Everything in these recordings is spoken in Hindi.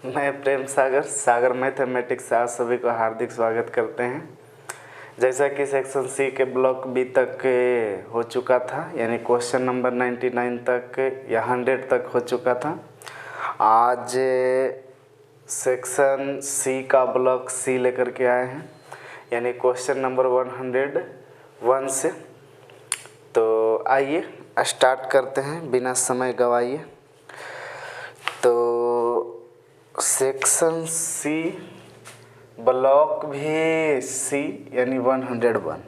मैं प्रेम सागर मैथमेटिक्स से आप सभी को हार्दिक स्वागत करते हैं। जैसा कि सेक्शन सी के ब्लॉक बी तक हो चुका था, यानी क्वेश्चन नंबर 99 तक या 100 तक हो चुका था। आज सेक्शन सी का ब्लॉक सी लेकर के आए हैं, यानी क्वेश्चन नंबर 101 से। तो आइए स्टार्ट करते हैं बिना समय गवाइए। तो सेक्शन सी ब्लॉक भी सी यानी 101।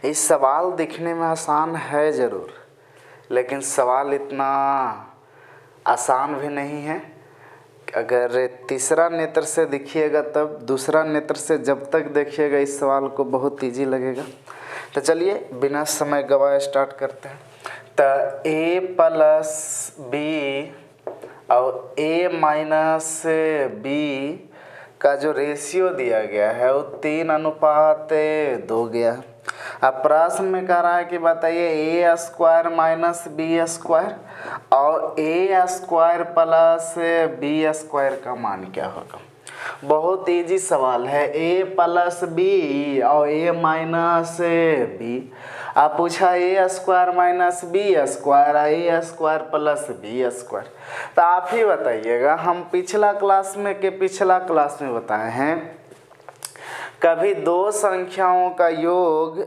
इस सवाल दिखने में आसान है ज़रूर, लेकिन सवाल इतना आसान भी नहीं है। अगर तीसरा नेत्र से देखिएगा तब, दूसरा नेत्र से जब तक देखिएगा इस सवाल को बहुत इजी लगेगा। तो चलिए बिना समय गवाए स्टार्ट करते हैं। तो ए प्लस बी और ए माइनस बी का जो रेशियो दिया गया है वो 3:2 गया। अब प्रश्न में कह रहा है कि बताइए ए स्क्वायर माइनस बी स्क्वायर और ए स्क्वायर प्लस बी स्क्वायर का मान क्या होगा। बहुत इजी सवाल है। ए प्लस बी और ए माइनस बी। आप पूछा A square minus B square, A square plus B square. तो आप ही बताइएगा, हम पिछला क्लास में बताए हैं, कभी दो संख्याओं का योग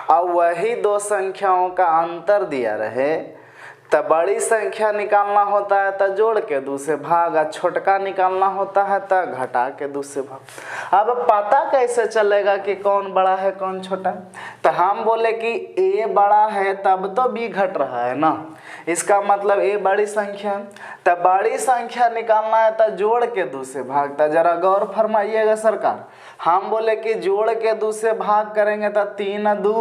और वही दो संख्याओं का अंतर दिया रहे तो बड़ी संख्या निकालना होता है तो जोड़ के दूसरे भाग, और छोटका निकालना होता है तो घटा के दूसरे भाग। अब पता कैसे चलेगा कि कौन बड़ा है कौन छोटा? तो हम बोले कि ए बड़ा है तब तो बी घट रहा है ना, इसका मतलब ए बड़ी संख्या। तो बड़ी संख्या निकालना है तो जोड़ के दूसरे भाग। तो जरा गौर फरमाइएगा सरकार, हम बोले कि जोड़ के दूसरे भाग करेंगे तो 3 2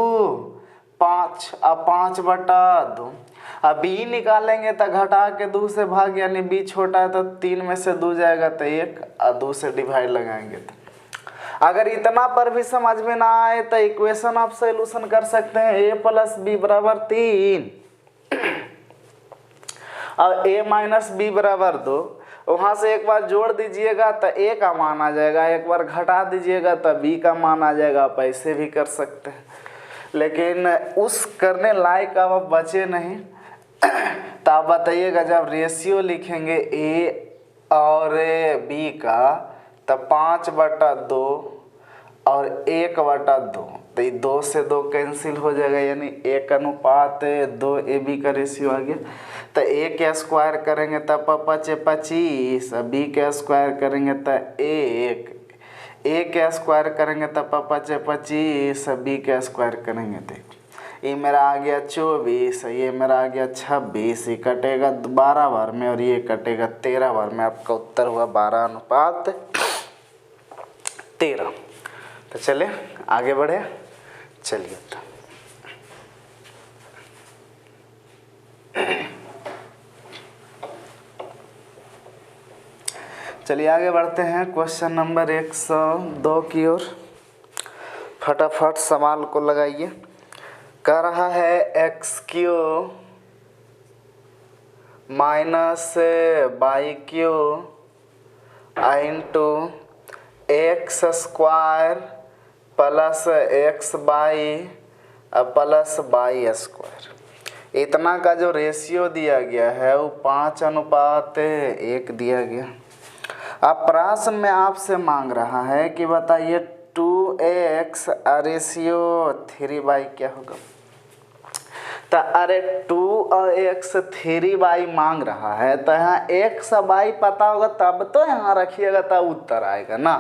5 और 5/2। अब बी निकालेंगे तो घटा के 2 से भाग, यानी बी छोटा है तो 3 में से 2 जाएगा तो 1 और 2 से डिवाइड लगाएंगे। तो अगर इतना पर भी समझ में ना आए तो इक्वेशन आप सॉल्यूशन कर सकते हैं। ए प्लस बी बराबर 3 और ए माइनस बी बराबर 2। वहाँ से एक बार जोड़ दीजिएगा तो ए का मान आ जाएगा, एक बार घटा दीजिएगा तो बी का मान आ जाएगा। आप ऐसे भी कर सकते हैं, लेकिन उस करने लायक अब बचे नहीं। तो आप बताइएगा, जब रेशियो लिखेंगे ए और बी का तो 5/2 और 1/2। तो ये 2 से 2 कैंसिल हो जाएगा, यानी 1:2 ए बी का रेशियो आ गया। तो ए के स्क्वायर करेंगे तब 25, बी के स्क्वायर करेंगे तो 1, ए के स्क्वायर करेंगे तब 25, बी के स्क्वायर करेंगे तो ये मेरा आ गया 24, ये मेरा आ गया 26। ये कटेगा 12 बार में और ये कटेगा 13 बार में। आपका उत्तर हुआ 12:13। तो चले आगे बढ़े, चलिए। चलिए आगे बढ़ते हैं क्वेश्चन नंबर 102 की ओर। फटाफट सवाल को लगाइए। कह रहा है x³ minus y³ into x square plus xy plus y square. इतना का जो रेशियो दिया गया है वो 5:1 दिया गया। अब प्रश्न में आपसे मांग रहा है कि बताइए 2x रेशियो 3y क्या होगा। तो अरे 2x 3y मांग रहा है तो यहाँ x y पता होगा तब तो यहाँ रखिएगा तब उत्तर आएगा ना।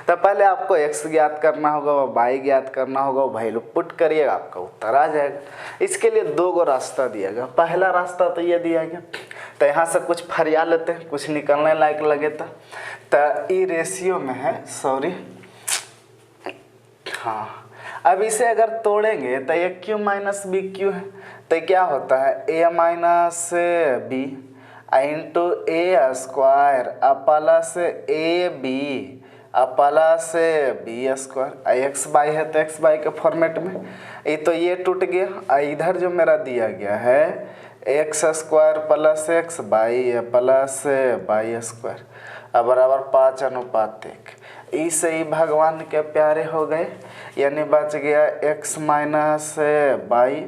तो पहले आपको x ज्ञात करना होगा, वो y ज्ञात करना होगा, वो वैल्यू पुट करिएगा, आपका उत्तर आ जाएगा। इसके लिए 2 गो रास्ता दिया गया। पहला रास्ता तो ये दिया गया, तो यहाँ से कुछ फरिया लेते हैं, कुछ निकलने लायक लगे तो ई रेशियो में है, सॉरी हाँ। अब इसे अगर तोड़ेंगे तो ये क्यू माइनस बी क्यू है, तो क्या होता है A minus B into A square plus A B plus B square. X by है तो एक्स बाई के फॉर्मेट में। ये तो ये टूट गया। इधर जो मेरा दिया गया है x square plus x by plus by square अब बराबर 5:1। इसे ही भगवान के प्यारे हो गए, यानी बच गया x माइनस बाई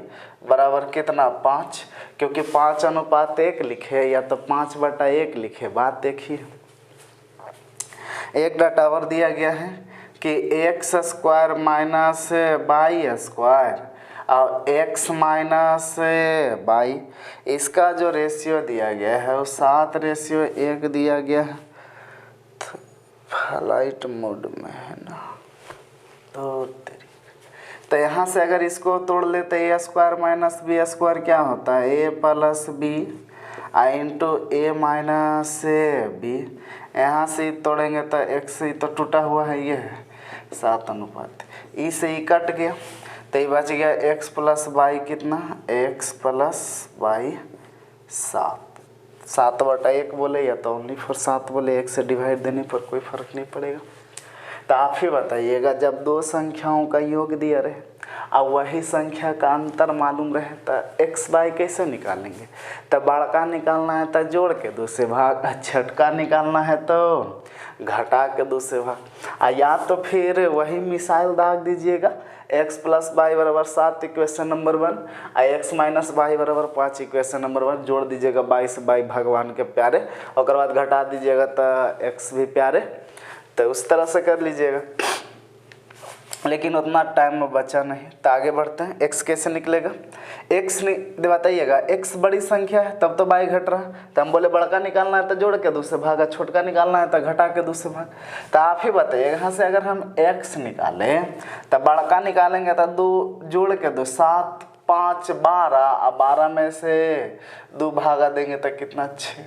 बराबर कितना 5, क्योंकि 5:1 लिखे या तो 5/1 लिखे, बात देखिए। एक डाटा और दिया गया है कि x square minus by square और x माइनस बाई, इसका जो रेशियो दिया गया है वो 7:1 दिया गया है। फ्लाइट मोड में है ना, तो यहाँ से अगर इसको तोड़ लेते ए स्क्वायर माइनस बी स्क्वायर क्या होता है, ए प्लस बी इंटू ए माइनस बी। यहाँ से तोड़ेंगे तो एक्स ही तो टूटा हुआ है, ये है 7:, ई से ही कट गया तो ये बच गया एक्स प्लस वाई कितना, एक्स प्लस वाई 7/1 बोले या तो ओनली फॉर 7 बोले, 1 से डिवाइड देने पर कोई फर्क नहीं पड़ेगा। तो आप ही बताइएगा, जब दो संख्याओं का योग दिया रहे और वही संख्या का अंतर मालूम रहे तो एक्स बाई कैसे निकालेंगे। तो बड़का निकालना है तो जोड़ के 2 से भाग, छटका निकालना है तो घटा के 2 से भाग, या तो फिर वही मिसाइल दाग दीजिएगा, x प्लस वाई बराबर 7 इक्वेशन नंबर 1 और x माइनस वाई बराबर 5 इक्वेशन नंबर 1 जोड़ दीजिएगा 22 बाई भगवान के प्यारे, और बाद घटा दीजिएगा तो x भी प्यारे, तो उस तरह से कर लीजिएगा। लेकिन उतना टाइम में बचा नहीं, तो आगे बढ़ते हैं। x कैसे निकलेगा, x नहीं बताइएगा, x बड़ी संख्या है तब तो y घट रहा है, तो हम बोले बड़का निकालना है तो जोड़ के 2 से भागा, छोटका निकालना है तो घटा के 2 से भाग। तो आप ही बताइए, यहाँ से अगर हम x निकालें तो बड़का निकालेंगे तो 2 जोड़ के 2, 7 5 12, अब 12 में से 2 भागा देंगे तो कितना 6।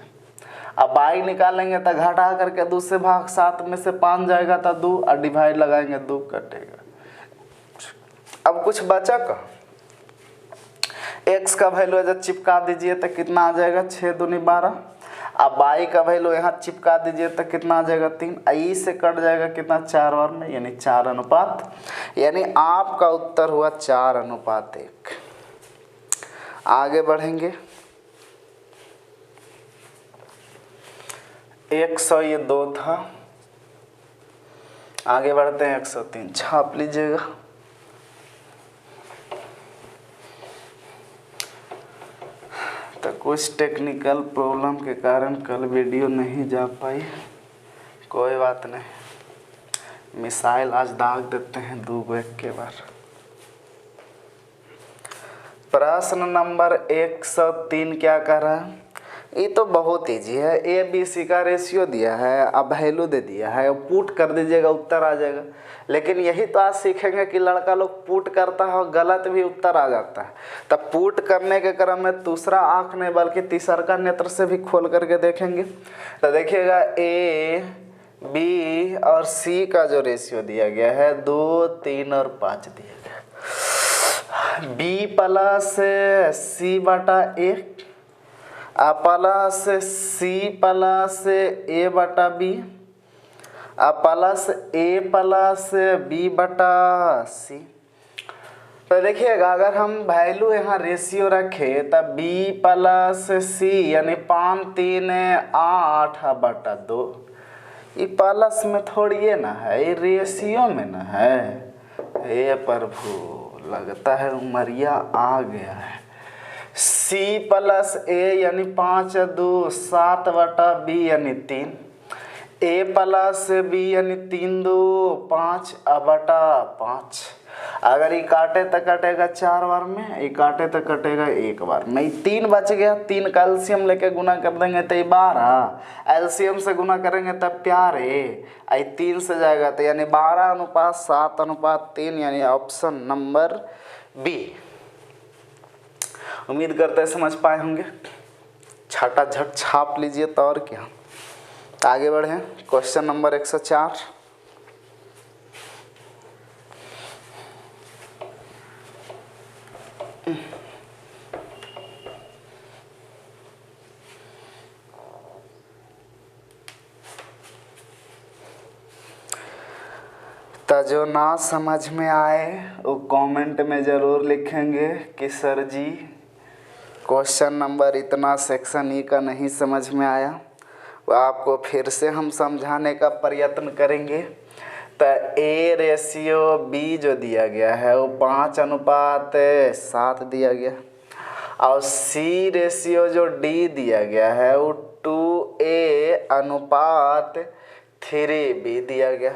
अब बाई निकालेंगे तो घटा करके 2 से भाग, 7 में से 5 जाएगा तो 2 और डिवाइड लगाएंगे 2 कटेगा। अब कुछ बचा का, x का वैल्यू जब चिपका दीजिए तो कितना आ जाएगा 6 दूनी 12। अब बाई का वैल्यू यहाँ चिपका दीजिए तो कितना आ जाएगा 3, ई से कट जाएगा कितना 4 और में, यानी 4:1, यानी आपका उत्तर हुआ 4:1। आगे बढ़ेंगे, 100 ये 2 था, आगे बढ़ते हैं 103 छाप लीजिएगा। तो कुछ टेक्निकल प्रॉब्लम के कारण कल वीडियो नहीं जा पाई, कोई बात नहीं, मिसाइल आज दाग देते हैं 2 एक के बार। प्रश्न नंबर 103 क्या कर रहा है, ये तो बहुत ईजी है, ए बी सी का रेशियो दिया है, अब वैल्यू दे दिया है, पुट कर दीजिएगा उत्तर आ जाएगा। लेकिन यही तो आज सीखेंगे कि लड़का लोग पुट करता है और गलत भी उत्तर आ जाता है। तब पुट करने के क्रम में दूसरा आँख नहीं बल्कि तीसरा नेत्र से भी खोल करके देखेंगे। तो देखिएगा ए बी और सी का जो रेशियो दिया गया है 2 3 और 5 दिया गया, बी प्लस सी बटा 1 प्लस सी प्लस ए बटा बी प्लस ए प्लस बी बटा सी। तो देखिएगा, अगर हम वैल्यू यहाँ रेशियो रखें तब बी प्लस सी यानी 5 3 8 बटा 2, ये प्लस में थोड़ी है ना है, ये रेशियो में ना है। हे प्रभु, लगता है उमरिया आ गया है। सी प्लस ए यानी 5 2 7 बटा बी यानी 3, ए प्लस बी यानी 3 2 5 बटा 5। अगर ये काटे तो कटेगा 4 बार में, ये काटे तो कटेगा 1 बार में, 3 बच गया। 3 का एलसीएम लेके गुना कर देंगे तो 12, एलसीएम से गुना करेंगे तब प्यारे आई 3 से जाएगा तो यानी 12:7:3 यानी ऑप्शन नंबर बी। उम्मीद करते हैं समझ पाए होंगे, छाटा झट छाप लीजिए तो और क्या। आगे बढ़े, क्वेश्चन नंबर 104। तो जो ना समझ में आए वो कमेंट में ज़रूर लिखेंगे कि सर जी क्वेश्चन नंबर इतना सेक्शन ई का नहीं समझ में आया, वो आपको फिर से हम समझाने का प्रयत्न करेंगे। तो A रेशियो B जो दिया गया है वो 5:7 दिया गया, और C रेशियो जो D दिया गया है वो 2A:3B दिया गया।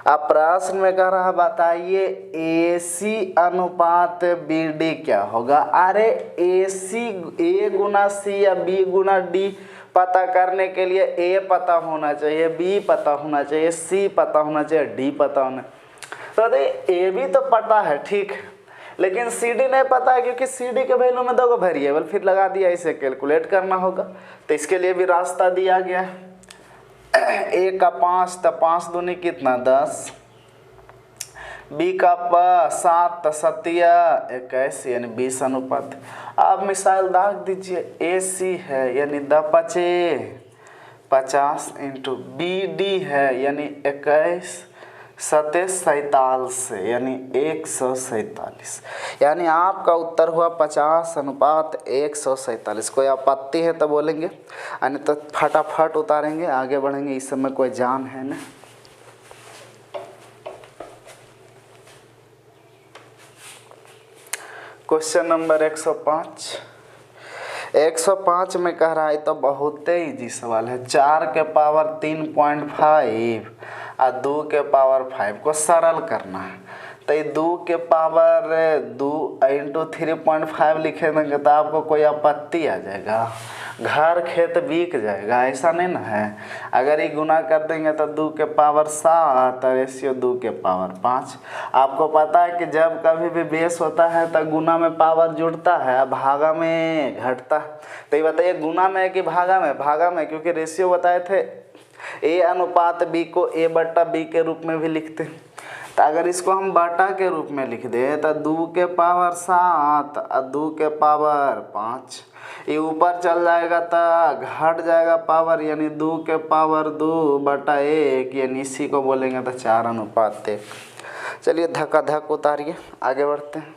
अब प्रश्न में कह रहा बताइए AC अनुपात BD क्या होगा। अरे AC A गुना C या B गुना D पता करने के लिए A पता होना चाहिए, B पता होना चाहिए, C पता होना चाहिए, D पता होना। तो A भी तो पता है, ठीक, लेकिन CD नहीं पता है, क्योंकि CD के वैल्यू में 2 वेरिएबल फिर लगा दिया, इसे कैलकुलेट करना होगा। तो इसके लिए भी रास्ता दिया गया है। A का 5 तो 5 दूनी कितना 10, B का 7 तो 7 21 यानी 20 अनुपात। अब मिसाल दाग दीजिए, AC है यानी 50 इंटू BD है यानी 21 47 यानी 147, यानी आपका उत्तर हुआ 50:147। कोई आपत्ति है तो बोलेंगे, यानी तो फटाफट उतारेंगे, आगे बढ़ेंगे, इस समय कोई जान है ना। क्वेश्चन नंबर 105 में कह रहा है, तो बहुत ही इजी सवाल है। 4 के पावर 3.5 और 2 के पावर 5 को सरल करना है। तो ये 2 के पावर 2 इंटू 3.5 लिखे देंगे तो आपको कोई आपत्ति आ जाएगा, घर खेत बिक जाएगा, ऐसा नहीं ना है। अगर ये गुना कर देंगे तो 2 के पावर 7 और रेशियो 2 के पावर 5। आपको पता है कि जब कभी भी बेस होता है तो गुना में पावर जुड़ता है, भागा में घटता है। तो ये बताइए गुना में कि भागा में? भागा में, क्योंकि रेशियो बताए थे A अनुपात B को A/B के रूप में भी लिखते हैं। तो अगर इसको हम बटा के रूप में लिख दे तो 2 के पावर 7 और 2 के पावर 5, ये ऊपर चल जाएगा तो घट जाएगा पावर, यानी 2 के पावर 2/1, यानी इसी को बोलेंगे तो 4:1। चलिए धक्का धक उतारिए, आगे बढ़ते हैं।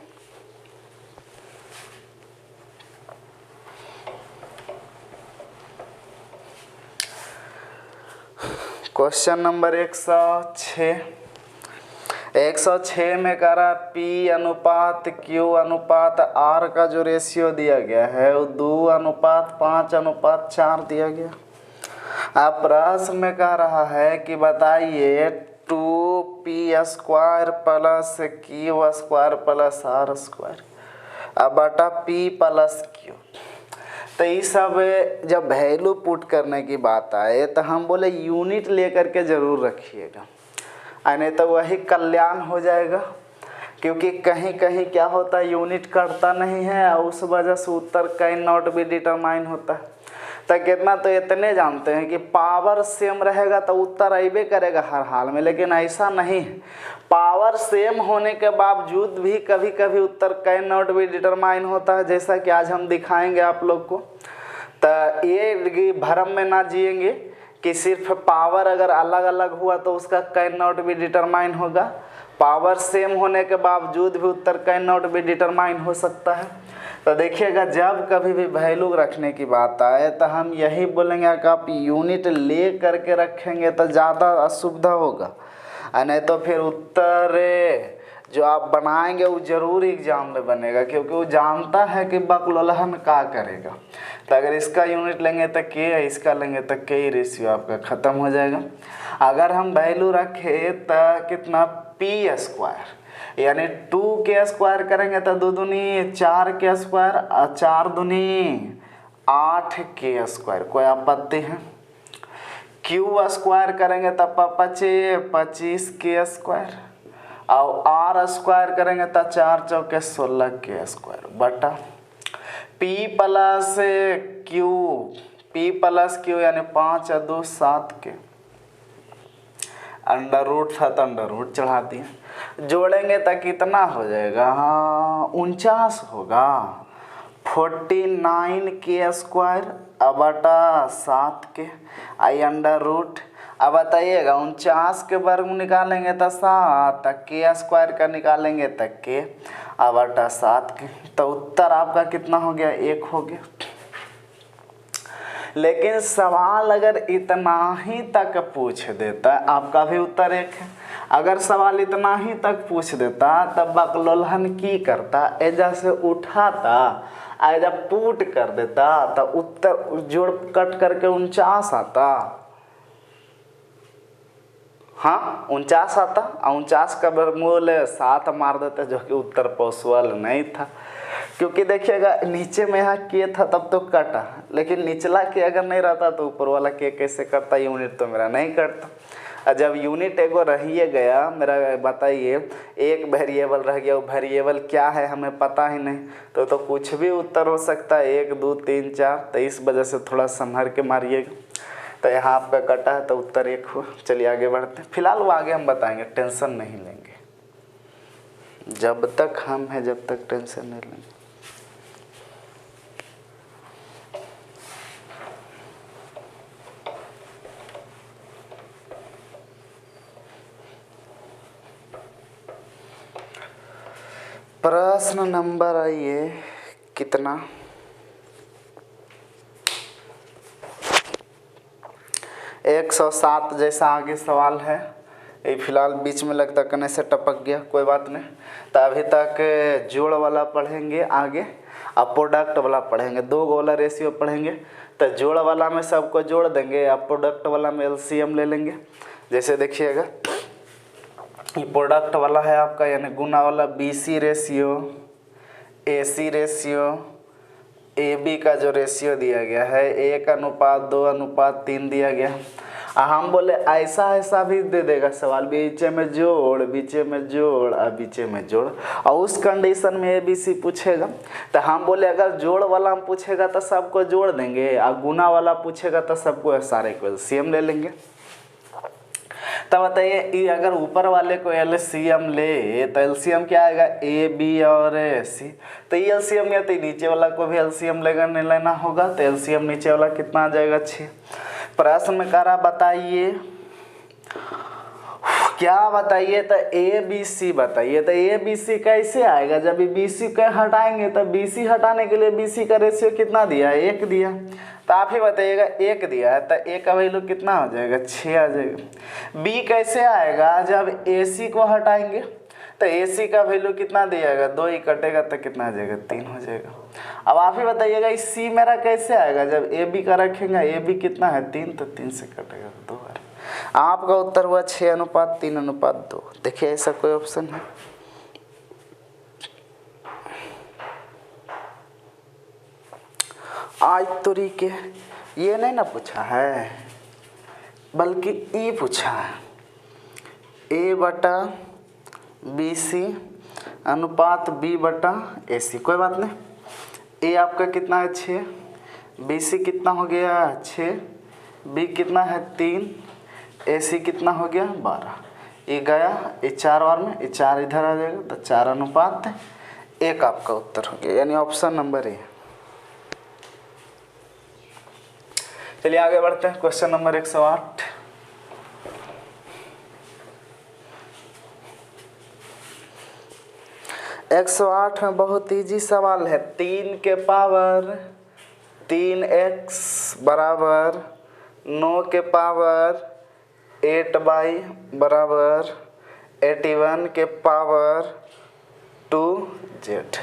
क्वेश्चन नंबर 106 में कह रहा P अनुपात Q अनुपात R का जो रेशियो दिया गया है वो 2:5:4 दिया गया। अब प्रश्न में कह रहा है कि बताइए 2P² plus Q² plus R² अब बटा P प्लस Q। तो ये सब जब वैल्यू पुट करने की बात आए तो हम बोले यूनिट लेकर के ज़रूर रखिएगा, नहीं तो वही कल्याण हो जाएगा। क्योंकि कहीं कहीं क्या होता है, यूनिट करता नहीं है और उस वजह से उत्तर कैन नॉट बी डिटरमाइन होता है। तो कितना तो इतने जानते हैं कि पावर सेम रहेगा तो उत्तर अबे करेगा हर हाल में, लेकिन ऐसा नहीं है। पावर सेम होने के बावजूद भी कभी कभी उत्तर कैन नॉट बी डिटरमाइन होता है, जैसा कि आज हम दिखाएंगे आप लोग को। तो ये भ्रम में ना जिएंगे कि सिर्फ पावर अगर अलग अलग हुआ तो उसका कैन नॉट बी डिटरमाइन होगा। पावर सेम होने के बावजूद भी उत्तर कैन नॉट बी डिटरमाइन हो सकता है। तो देखिएगा जब कभी भी वैल्यू रखने की बात आए तो हम यही बोलेंगे कि आप यूनिट ले करके रखेंगे तो ज़्यादा असुविधा होगा, नहीं तो फिर उत्तर जो आप बनाएंगे वो जरूर एग्जाम में बनेगा, क्योंकि वो जानता है कि बकलोलहन क्या करेगा। तो अगर इसका यूनिट लेंगे तो के, इसका लेंगे तो के, रेशियो आपका ख़त्म हो जाएगा। अगर हम वैल्यू रखें तो कितना P² यानी 2K² करेंगे तो 2 दूनी 4K² और 4 दूनी 8K², कोई आपत्ति है? Q² करेंगे तो 25K² और R² करेंगे तो 4 चौके 16K² बटा P प्लस Q यानी 5 और 2 7K। अंडर रूट था तो अंडर रूट चढ़ा दिए, जोड़ेंगे तो कितना हो जाएगा? हाँ 49 होगा। 49K² बटा 7K आई अंडर रूट अब बताइएगा 49 के वर्ग निकालेंगे तो 7, के स्क्वायर का निकालेंगे तो के, अब बटा 7 के, तो उत्तर आपका कितना हो गया, 1 हो गया। लेकिन सवाल अगर इतना ही तक पूछ देता, आपका भी उत्तर 1 है। अगर सवाल इतना ही तक पूछ देता तब बकलोलहन की करता, एजा से उठाता, एजा पुट कर देता, तो उत्तर जोड़ कट करके 49 आता। हाँ 49 आता, 49 का वर्गमूल 7 मार देते, जो कि उत्तर पॉसिबल नहीं था। क्योंकि देखिएगा नीचे में यहाँ के था तब तो कटा, लेकिन निचला के अगर नहीं रहता तो ऊपर वाला के कैसे करता, यूनिट तो मेरा नहीं करता। और जब यूनिट एगो रहिए गया मेरा, बताइए एक वेरिएबल रह गया, वो वेरिएबल क्या है हमें पता ही नहीं, तो कुछ भी उत्तर हो सकता है, 1 2 3 4। तो इस वजह से थोड़ा संभर के मारिएगा। तो यहाँ आपका कटा है तो उत्तर 1 हुआ। चलिए आगे बढ़ते हैं। फिलहाल वो आगे हम बताएंगे, टेंशन नहीं लेंगे, जब तक हम हैं जब तक टेंशन नहीं लेंगे। प्रश्न नंबर आइए कितना, 107 जैसा आगे सवाल है। ये फिलहाल बीच में लगता कने से टपक गया, कोई बात नहीं। तो अभी तक जोड़ वाला पढ़ेंगे आगे, अब प्रोडक्ट वाला पढ़ेंगे, 2 वाला रेशियो पढ़ेंगे। तो जोड़ वाला में सबको जोड़ देंगे, अब प्रोडक्ट वाला में एलसीएम ले लेंगे। जैसे देखिएगा ये प्रोडक्ट वाला है आपका, यानी गुना वाला BC ratio, AC ratio, A B का जो रेशियो दिया गया है 1:2:3 दिया गया। हम बोले ऐसा ऐसा भी दे देगा सवाल, बीचे में जोड़, बीचे में जोड़ और बीचे में जोड़, और उस कंडीशन में ए बी सी पूछेगा। तो हम बोले अगर जोड़ वाला पूछेगा तो सबको जोड़ देंगे, और गुना वाला पूछेगा तो सबको सारे को एलसीएम ले लेंगे। तब बताइए अगर ऊपर वाले को एलसीएम ले तो एलसीएम क्या आएगा, ए बी और सी। तो ये एलसीएम या तो नीचे वाला को भी एलसीएम लेना होगा, तो एलसीएम नीचे वाला कितना आ जाएगा, 6। प्रश्न में कह रहा बताइए क्या, बताइए तो ए बी सी बताइए। तो ए बी सी कैसे आएगा, जब बी सी को हटाएंगे तो बी सी हटाने के लिए बी सी का रेशियो कितना दिया है, 1 दिया। तो आप ही बताइएगा 1 दिया है तो ए का वैल्यू कितना हो जाएगा, 6 आ जाएगा। बी कैसे आएगा, जब ए सी को हटाएंगे तो ए सी का वैल्यू कितना दिएगा, 2 ही कटेगा तो कितना आ जाएगा, 3 हो जाएगा। अब आप ही बताइएगा इस सी मेरा कैसे आएगा, जब ए बी का रखेंगे, ए बी कितना है 3, तो 3 से कटेगा 2 बार। आपका उत्तर हुआ 6:3:2। देखिए ऐसा कोई ऑप्शन है, आज तरीके ये नहीं ना पूछा है, बल्कि ई पूछा है, A/BC अनुपात B/AC। कोई बात नहीं, ए आपका कितना है 6, BC कितना हो गया 6, B कितना है 3, AC कितना हो गया 12। ये गया, ये 4 बार में, ये 4 इधर आ जाएगा, तो 4:1 आपका उत्तर हो गया, यानी ऑप्शन नंबर ए। चलिए आगे बढ़ते हैं, क्वेश्चन नंबर 108। में बहुत इजी सवाल है। 3 के पावर 3x बराबर 9 के पावर 8y बराबर 81 के पावर 2z।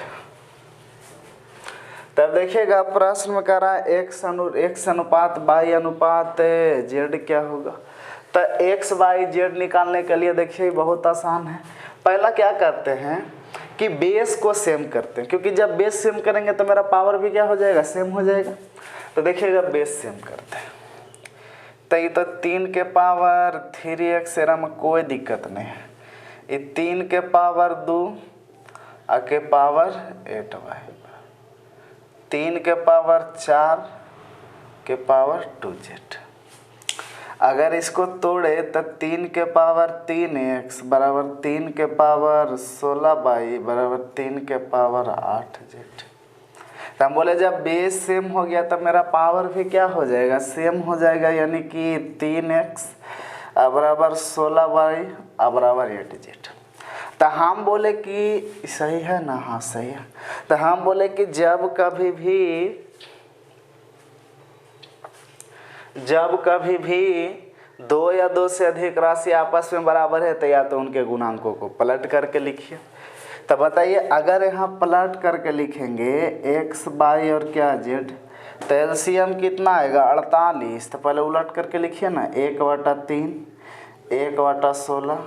तब देखिएगा प्रश्न में कह रहा है x अनुपात y अनुपात z क्या होगा। तो x y z निकालने के लिए देखिए बहुत आसान है। पहला क्या करते हैं कि बेस को सेम करते हैं, क्योंकि जब बेस सेम करेंगे तो मेरा पावर भी क्या हो जाएगा, सेम हो जाएगा। तो देखिएगा बेस सेम करते हैं, तो ये तो 3 के पावर 3x एरा में कोई दिक्कत नहीं है, ये 3 के पावर 2 और के पावर 8y, 3 के पावर 4 के पावर 2z। अगर इसको तोड़े तो 3 के पावर 3x बराबर 3 के पावर 16y बराबर 3 के पावर 8z। तो हम बोले जब बेस सेम हो गया तो मेरा पावर भी क्या हो जाएगा, सेम हो जाएगा, यानी कि 3x बराबर 16 बाई बराबर 8z। तो हम बोले कि सही है ना, हाँ सही है। तो हम बोले कि जब कभी भी दो या दो से अधिक राशि आपस में बराबर है तो या तो उनके गुणांकों को पलट करके लिखिए। तो बताइए अगर यहाँ पलट करके लिखेंगे x y और क्या z, तो एलसीएम कितना आएगा 48। तो पहले उलट करके लिखिए ना, 1/3 1/16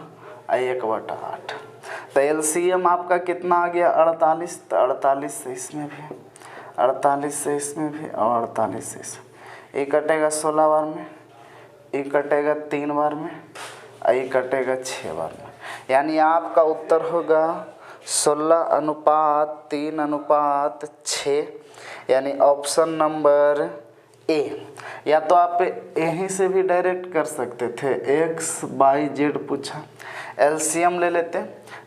और 1/8। तो एलसीएम आपका कितना आ गया 48। तो 48 से इसमें भी, 48 से इसमें भी और 48 से इसमें। ये कटेगा 16 बार में, ये कटेगा 3 बार में और ये कटेगा 6 बार में। यानी आपका उत्तर होगा 16:3:6, यानी ऑप्शन नंबर ए। या तो आप यहीं से भी डायरेक्ट कर सकते थे, x y z पूछा, एलसीएम ले लेते।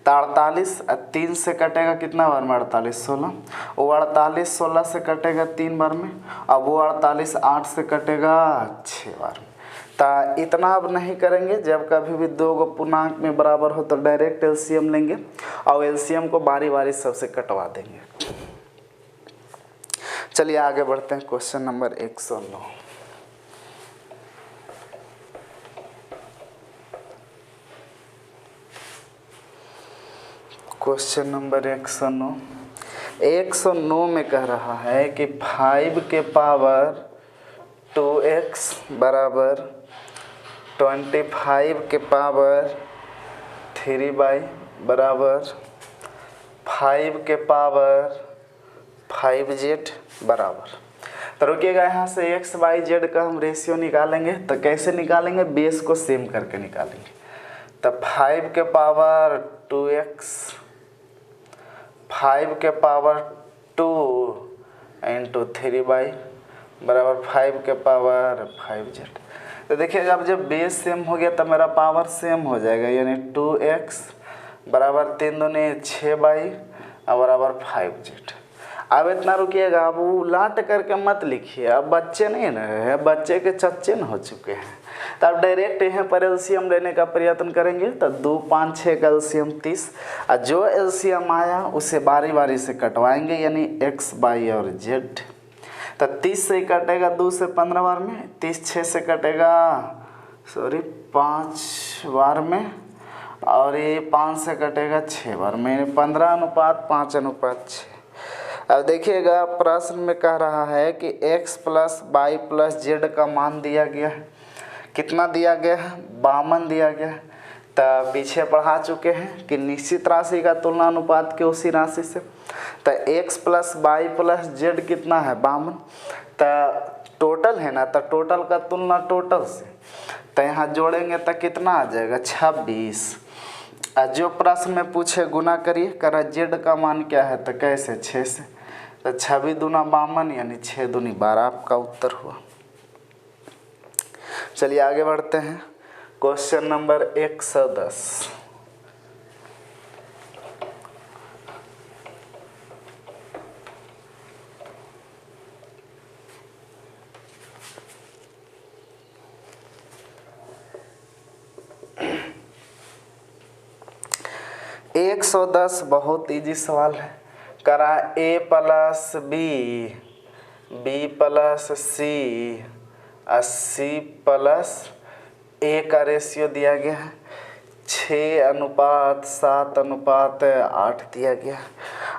तो 48 3 से कटेगा कितना बार में 48 16, वो 48 16 से कटेगा 3 बार में, अब वो 48 8 से कटेगा 6 बार में। तो इतना अब नहीं करेंगे, जब कभी भी दो गो पूर्णांक में बराबर हो तो डायरेक्ट एलसीएम लेंगे और एलसीएम को बारी बारी सबसे कटवा देंगे। चलिए आगे बढ़ते हैं, क्वेश्चन नंबर 109। क्वेश्चन नंबर 109 में कह रहा है कि 5 के पावर 2x बराबर 25 के पावर 3y बराबर 5 के पावर 5z बराबर। तो रुकिएगा, यहाँ से x y z का हम रेशियो निकालेंगे। तो कैसे निकालेंगे, बेस को सेम करके निकालेंगे। तो 5 के पावर 2x 5 के पावर 2 इंटू 3y बराबर 5 के पावर 5z। तो देखिएगा अब जब बेस सेम हो गया तो मेरा पावर सेम हो जाएगा, यानी 2x बराबर 3 दूनी 6y बराबर 5z। अब इतना रुकिएगा, अब उलट करके मत लिखिए, अब बच्चे नहीं ना है, बच्चे के चच्चे न हो चुके हैं। तो अब डायरेक्ट यहाँ पर एलसीएम लेने का प्रयत्न करेंगे। तो 2 5 6 का एलसीएम 30, और जो एलसीएम आया उसे बारी बारी से कटवाएंगे, यानी x y और z। तो 30 से कटेगा 2 से 15 बार में, 30 6 से कटेगा 5 बार में, और ये 5 से कटेगा 6 बार में, 15:5:6। अब देखिएगा प्रश्न में कह रहा है कि x + y + z का मान दिया गया है। कितना दिया गया है, 52 दिया गया है। तो पीछे पढ़ा चुके हैं कि निश्चित राशि का तुलना अनुपात के उसी राशि से। तो x + y + z कितना है 52। तो टोटल है ना, तो टोटल का तुलना टोटल से, तो यहाँ जोड़ेंगे तो कितना आ जाएगा 26। जो प्रश्न में पूछे गुना करिए, करा z का मान क्या है, तो कैसे 6 से। तो 26 दूना 52 यानी 6 दूनी 12 आपका उत्तर हुआ। चलिए आगे बढ़ते हैं, क्वेश्चन नंबर 110। एक 110 बहुत इजी सवाल है। करा a + b b + c c + a का रेशियो दिया गया है, 6:7:8 दिया गया है।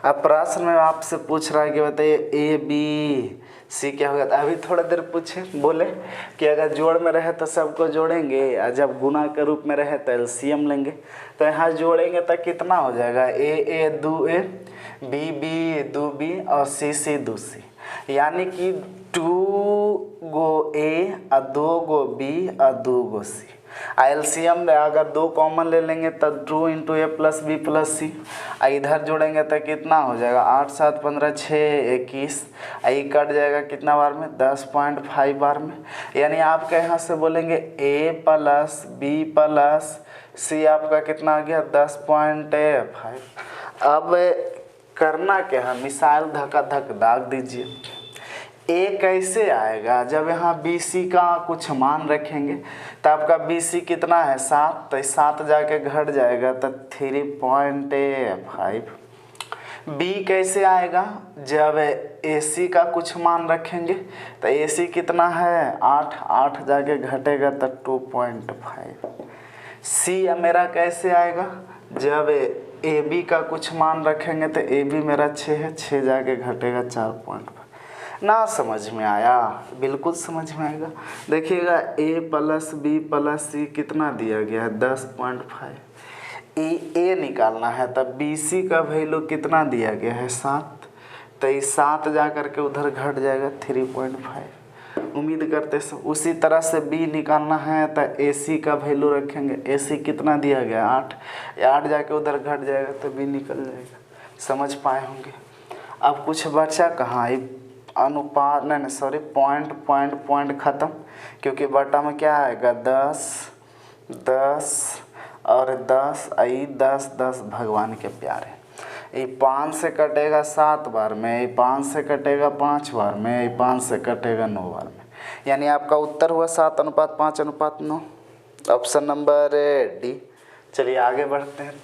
अब प्रश्न में आपसे पूछ रहा है कि बताइए a b c क्या होगा। तो अभी थोड़ा देर पूछे, बोले कि अगर जोड़ में रहे तो सबको जोड़ेंगे, और जब गुना के रूप में रहे तो एलसीएम लेंगे। तो यहाँ जोड़ेंगे तो कितना हो जाएगा, a 2a b 2b और c 2c, यानी कि 2 गो a और 2 गो b और 2 गो c। एलसीएम में अगर 2 कॉमन ले लेंगे तो 2 × a + b + c, इधर जोड़ेंगे तो कितना हो जाएगा 8 7 15 6 21, ये कट जाएगा कितना बार में 10.5 बार में। यानी आपके यहाँ से बोलेंगे a + b + c आपका कितना आ गया 10.5। अब करना क्या है, मिसाइल धक्का धक दाग दीजिए। ए कैसे आएगा, जब यहाँ बी सी का कुछ मान रखेंगे तो आपका बी सी कितना है 7, तो 7 जाके घट जाएगा तो 3.5। बी कैसे आएगा, जब ए सी का कुछ मान रखेंगे तो ए सी कितना है 8, 8 जाके घटेगा तो 2.5। सी मेरा कैसे आएगा, जब ए बी का कुछ मान रखेंगे तो ए बी मेरा 6 है, 6 जाके घटेगा 4.5। ना समझ में आया, बिल्कुल समझ में आएगा। देखिएगा ए प्लस बी प्लस सी कितना दिया गया है 10.5। ए निकालना है तब बी सी का वैल्यू कितना दिया गया है 7, तो ये 7 जा करके उधर घट जाएगा 3.5। उम्मीद करते सब। उसी तरह से बी निकालना है तो ए सी का वैल्यू रखेंगे, ए सी कितना दिया गया 8, 8 जाके उधर घट जाएगा तो बी निकल जाएगा। समझ पाए होंगे। अब कुछ बचा कहाँ, अनुपात नहीं सॉरी पॉइंट ख़त्म, क्योंकि बटा में क्या आएगा 10 10 और 10 आई 10 10 भगवान के प्यारे। ये 5 से कटेगा 7 बार में, ये 5 से कटेगा 5 बार में, ये 5 से कटेगा 9 बार में, यानी आपका उत्तर हुआ 7:5:9, ऑप्शन नंबर डी। चलिए आगे बढ़ते हैं।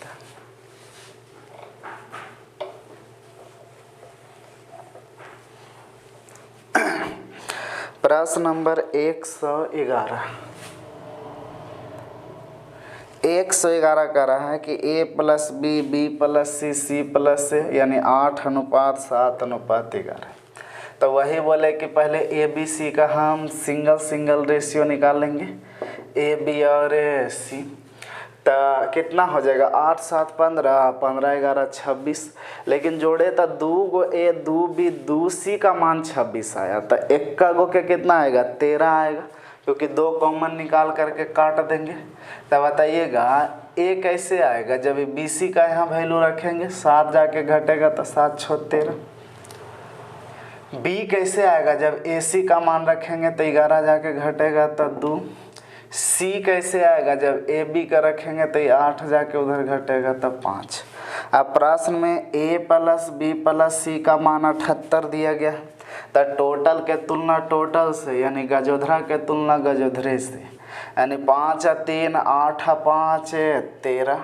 प्रश्न नंबर 111 कह रहा है कि a plus B B plus C C plus से यानी 8:7:11। तो वही बोले कि पहले ए बी सी का हम सिंगल रेशियो निकाल लेंगे, ए बी और सी। तो कितना हो जाएगा 8 7 15 15 11 26, लेकिन जोड़े तो 2 गो ए 2 बी 2 सी का मान 26 आया, तो एक का गो के कितना आएगा 13 आएगा, क्योंकि 2 कॉमन निकाल करके काट देंगे। तो बताइएगा ए कैसे आएगा, जब बी सी का यहाँ वैल्यू रखेंगे 7 जाके घटेगा तो 7 6 13। बी कैसे आएगा, जब ए सी का मान रखेंगे तो 11 जाके घटेगा तो 2। सी कैसे आएगा, जब ए बी का रखेंगे तो 8 जाके उधर घटेगा तो 5। अब प्रश्न में ए प्लस बी प्लस सी का मान 78 दिया गया, तो टोटल के तुलना टोटल से यानी गजोधरा के तुलना गजोधरे से, यानी 5 और 3 8 और 5 13।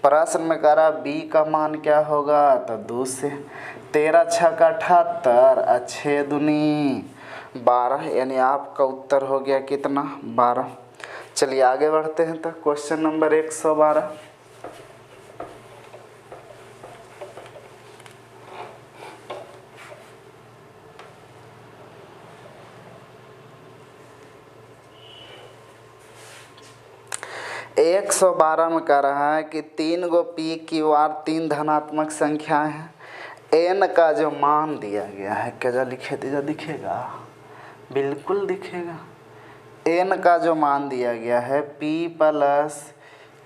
प्रश्न में कह रहा बी का मान क्या होगा, तो 2 से 13 6 का 78 और 6 दूनी 12, यानी आपका उत्तर हो गया कितना 12। चलिए आगे बढ़ते हैं। तो क्वेश्चन नंबर 112 112 में कह रहा है कि 3 गो पी क्यू आर 3 धनात्मक संख्याएं हैं, एन का जो मान दिया गया है क्या लिखे दीजिए, दिखेगा बिल्कुल दिखेगा। एन का जो मान दिया गया है p plus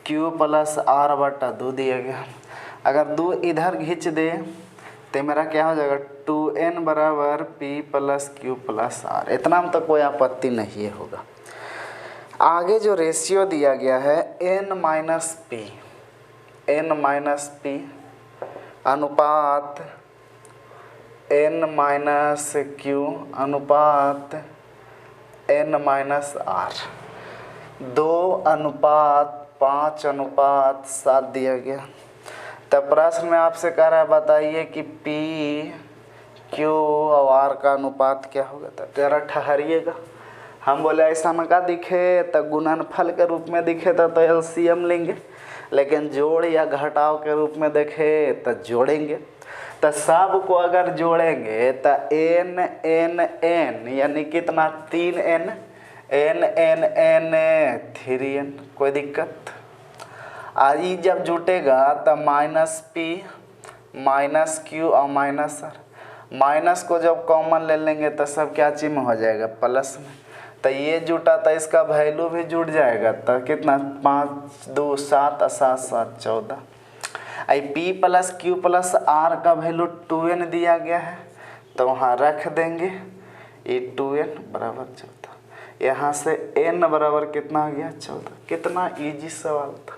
Q plus R बटा 2 दिया गया। अगर 2 इधर खींच दे तो मेरा क्या हो जाएगा 2n बराबर p plus Q plus R, इतना में तो कोई आपत्ति नहीं होगा। आगे जो रेशियो दिया गया है n माइनस पी अनुपात n माइनस क्यू अनुपात n माइनस आर, 2:5:7 दिया गया। तब प्रश्न में आपसे कह रहा है बताइए कि P Q और R का अनुपात क्या होगा। तो जरा ठहरिएगा, हम बोले ऐसा न का दिखे तो गुणनफल के रूप में दिखे तो एलसीएम लेंगे, लेकिन जोड़ या घटाव के रूप में देखे तो जोड़ेंगे। तो सब को अगर जोड़ेंगे तो n n n यानी कितना 3n n n n 3n, कोई दिक्कत। और ये जब जुटेगा तो माइनस p माइनस q और माइनस r, माइनस को जब कॉमन ले लेंगे तो सब क्या चिन्ह हो जाएगा प्लस में। तो ये जुटा तो इसका वैल्यू भी जुट जाएगा, तो कितना 5 2 7 7 7 14। I P plus Q plus R का वैल्यू 2n दिया गया है, तो वहाँ रख देंगे ये 2n बराबर 14। यहाँ से n बराबर कितना आ गया 14। कितना इजी सवाल था।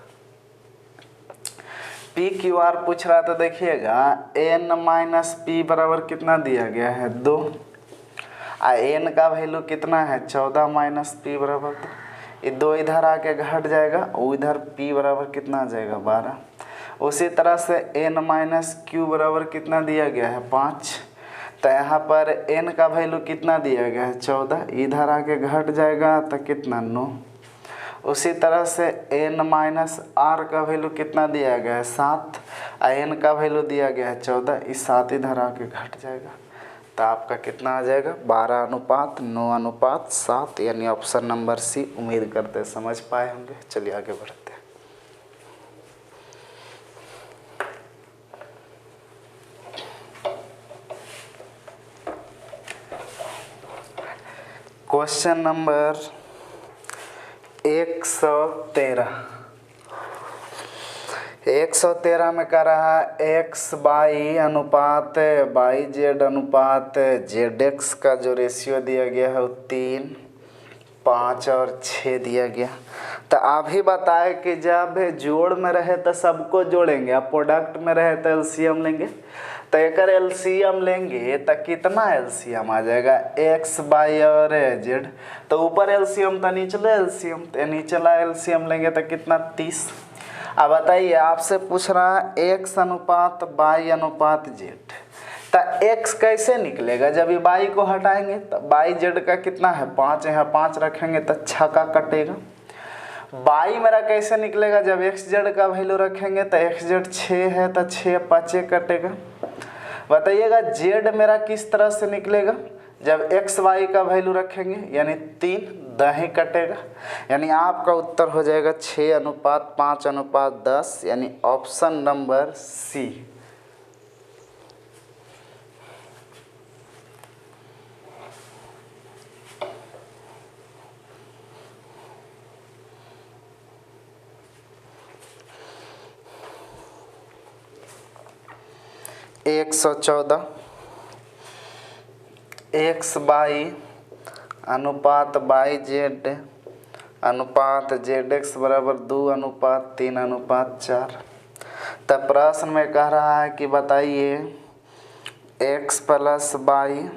पी क्यू आर पूछ रहा था, देखिएगा n माइनस पी बराबर कितना दिया गया है 2। एन का वैल्यू कितना है 14 माइनस पी बराबर 2। ये 2 इधर आके घट जाएगा, उधर पी बराबर कितना आ जाएगा 12। उसी तरह से एन माइनस क्यू बराबर कितना दिया गया है 5। तो यहाँ पर एन का वैल्यू कितना दिया गया है 14, इधर आके घट जाएगा तो कितना 9। उसी तरह से एन माइनस आर का वैल्यू कितना दिया गया है 7, एन का वैल्यू दिया गया है 14, इस 7 इधर आके घट जाएगा। तो आपका कितना आ जाएगा 12:9:7, यानी ऑप्शन नंबर सी। उम्मीद करते हैं समझ पाए होंगे। चलिए आगे बढ़ते हैं। क्वेश्चन नंबर 113 में कह रहा है एक्स बाई अनुपात बाई जेड अनुपात जेड एक्स का जो रेशियो दिया गया है वो 3, 5 और 6 दिया गया। तो आप ही बताए कि जब जोड़ में रहे तो सबको जोड़ेंगे, अब प्रोडक्ट में रहे तो एलसीएम लेंगे। तो एक एलसीएम लेंगे तो कितना एलसीएम आ जाएगा एक्स बाई और जेड। तो ऊपर एलसीएम तो निचले एलसीएम, तो निचला एलसीएम लेंगे तो कितना 30। अब बताइए आपसे पूछ रहा है एक्स अनुपात बाई अनुपात जेड। तो एक्स कैसे निकलेगा जब ये बाई को हटाएंगे? तो बाई जेड का कितना है 5, यहाँ 5 रखेंगे तो 6 का कटेगा। बाई मेरा कैसे निकलेगा जब एक्स जेड का वैल्यू रखेंगे? तो एक्स जेड 6 है तो 6 5 कटेगा। बताइएगा जेड मेरा किस तरह से निकलेगा जब एक्स वाई का वैल्यू रखेंगे, यानी 3 दही कटेगा। यानी आपका उत्तर हो जाएगा 6:5:10, यानी ऑप्शन नंबर सी। एक 114 एक्स बाई अनुपात बाई जेड अनुपात जेड एक्स बराबर 2:3:4। तब प्रश्न में कह रहा है कि बताइए एक्स प्लस बाई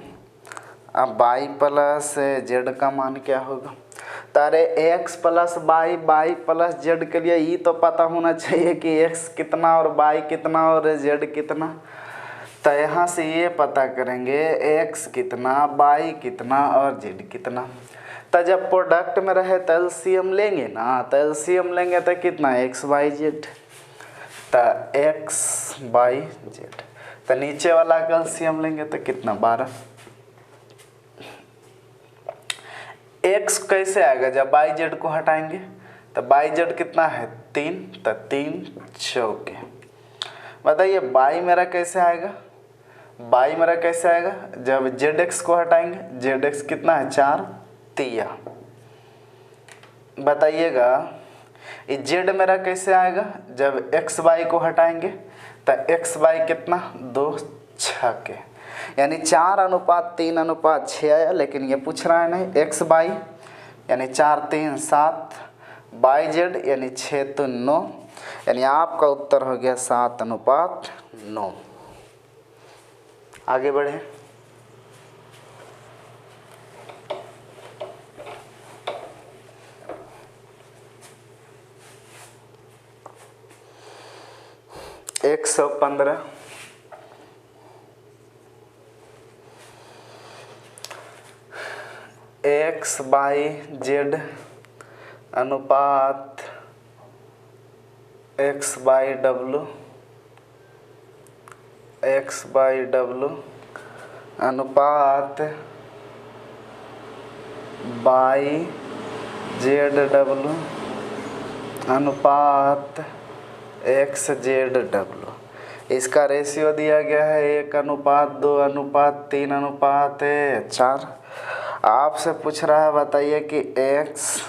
अब बाई प्लस जेड का मान क्या होगा? तो अरे x plus by, by plus Z के लिए ये तो पता होना चाहिए कि एक्स कितना और बाई कितना और जेड कितना। तो यहाँ से ये पता करेंगे एक्स कितना, बाई कितना और जेड कितना। तो जब प्रोडक्ट में रहे तो एलसीएम लेंगे ना, तो एलसीएम लेंगे तो कितना एक्स बाई जेड। तो एक्स बाई जेड, तो नीचे वाला का एलसीएम लेंगे तो कितना 12। एक्स कैसे आएगा जब बाई जेड को हटाएंगे? तो बाई जेड कितना है 3, तो 3 चौके। बताइए बाई मेरा कैसे आएगा? बाई मेरा कैसे आएगा जब जेड एक्स को हटाएंगे? जेड एक्स कितना है 4 3। बताइएगा ये जेड मेरा कैसे आएगा जब एक्स बाई को हटाएंगे? तो एक्स बाई कितना 2 6, यानी 4:3:6 आया। लेकिन ये पूछ रहा है नहीं एक्स बाई, यानी 4 3 7, बाई जेड यानी 6 तो 9, यानी आपका उत्तर हो गया 7:9। आगे बढ़े। एक 115 एक्स बाई जेड अनुपात x by W, x by W अनुपात बाई जेड डब्लू अनुपात एक्स जेड डब्लू। इसका रेशियो दिया गया है 1:2:3:4। आपसे पूछ रहा है बताइए कि एक्स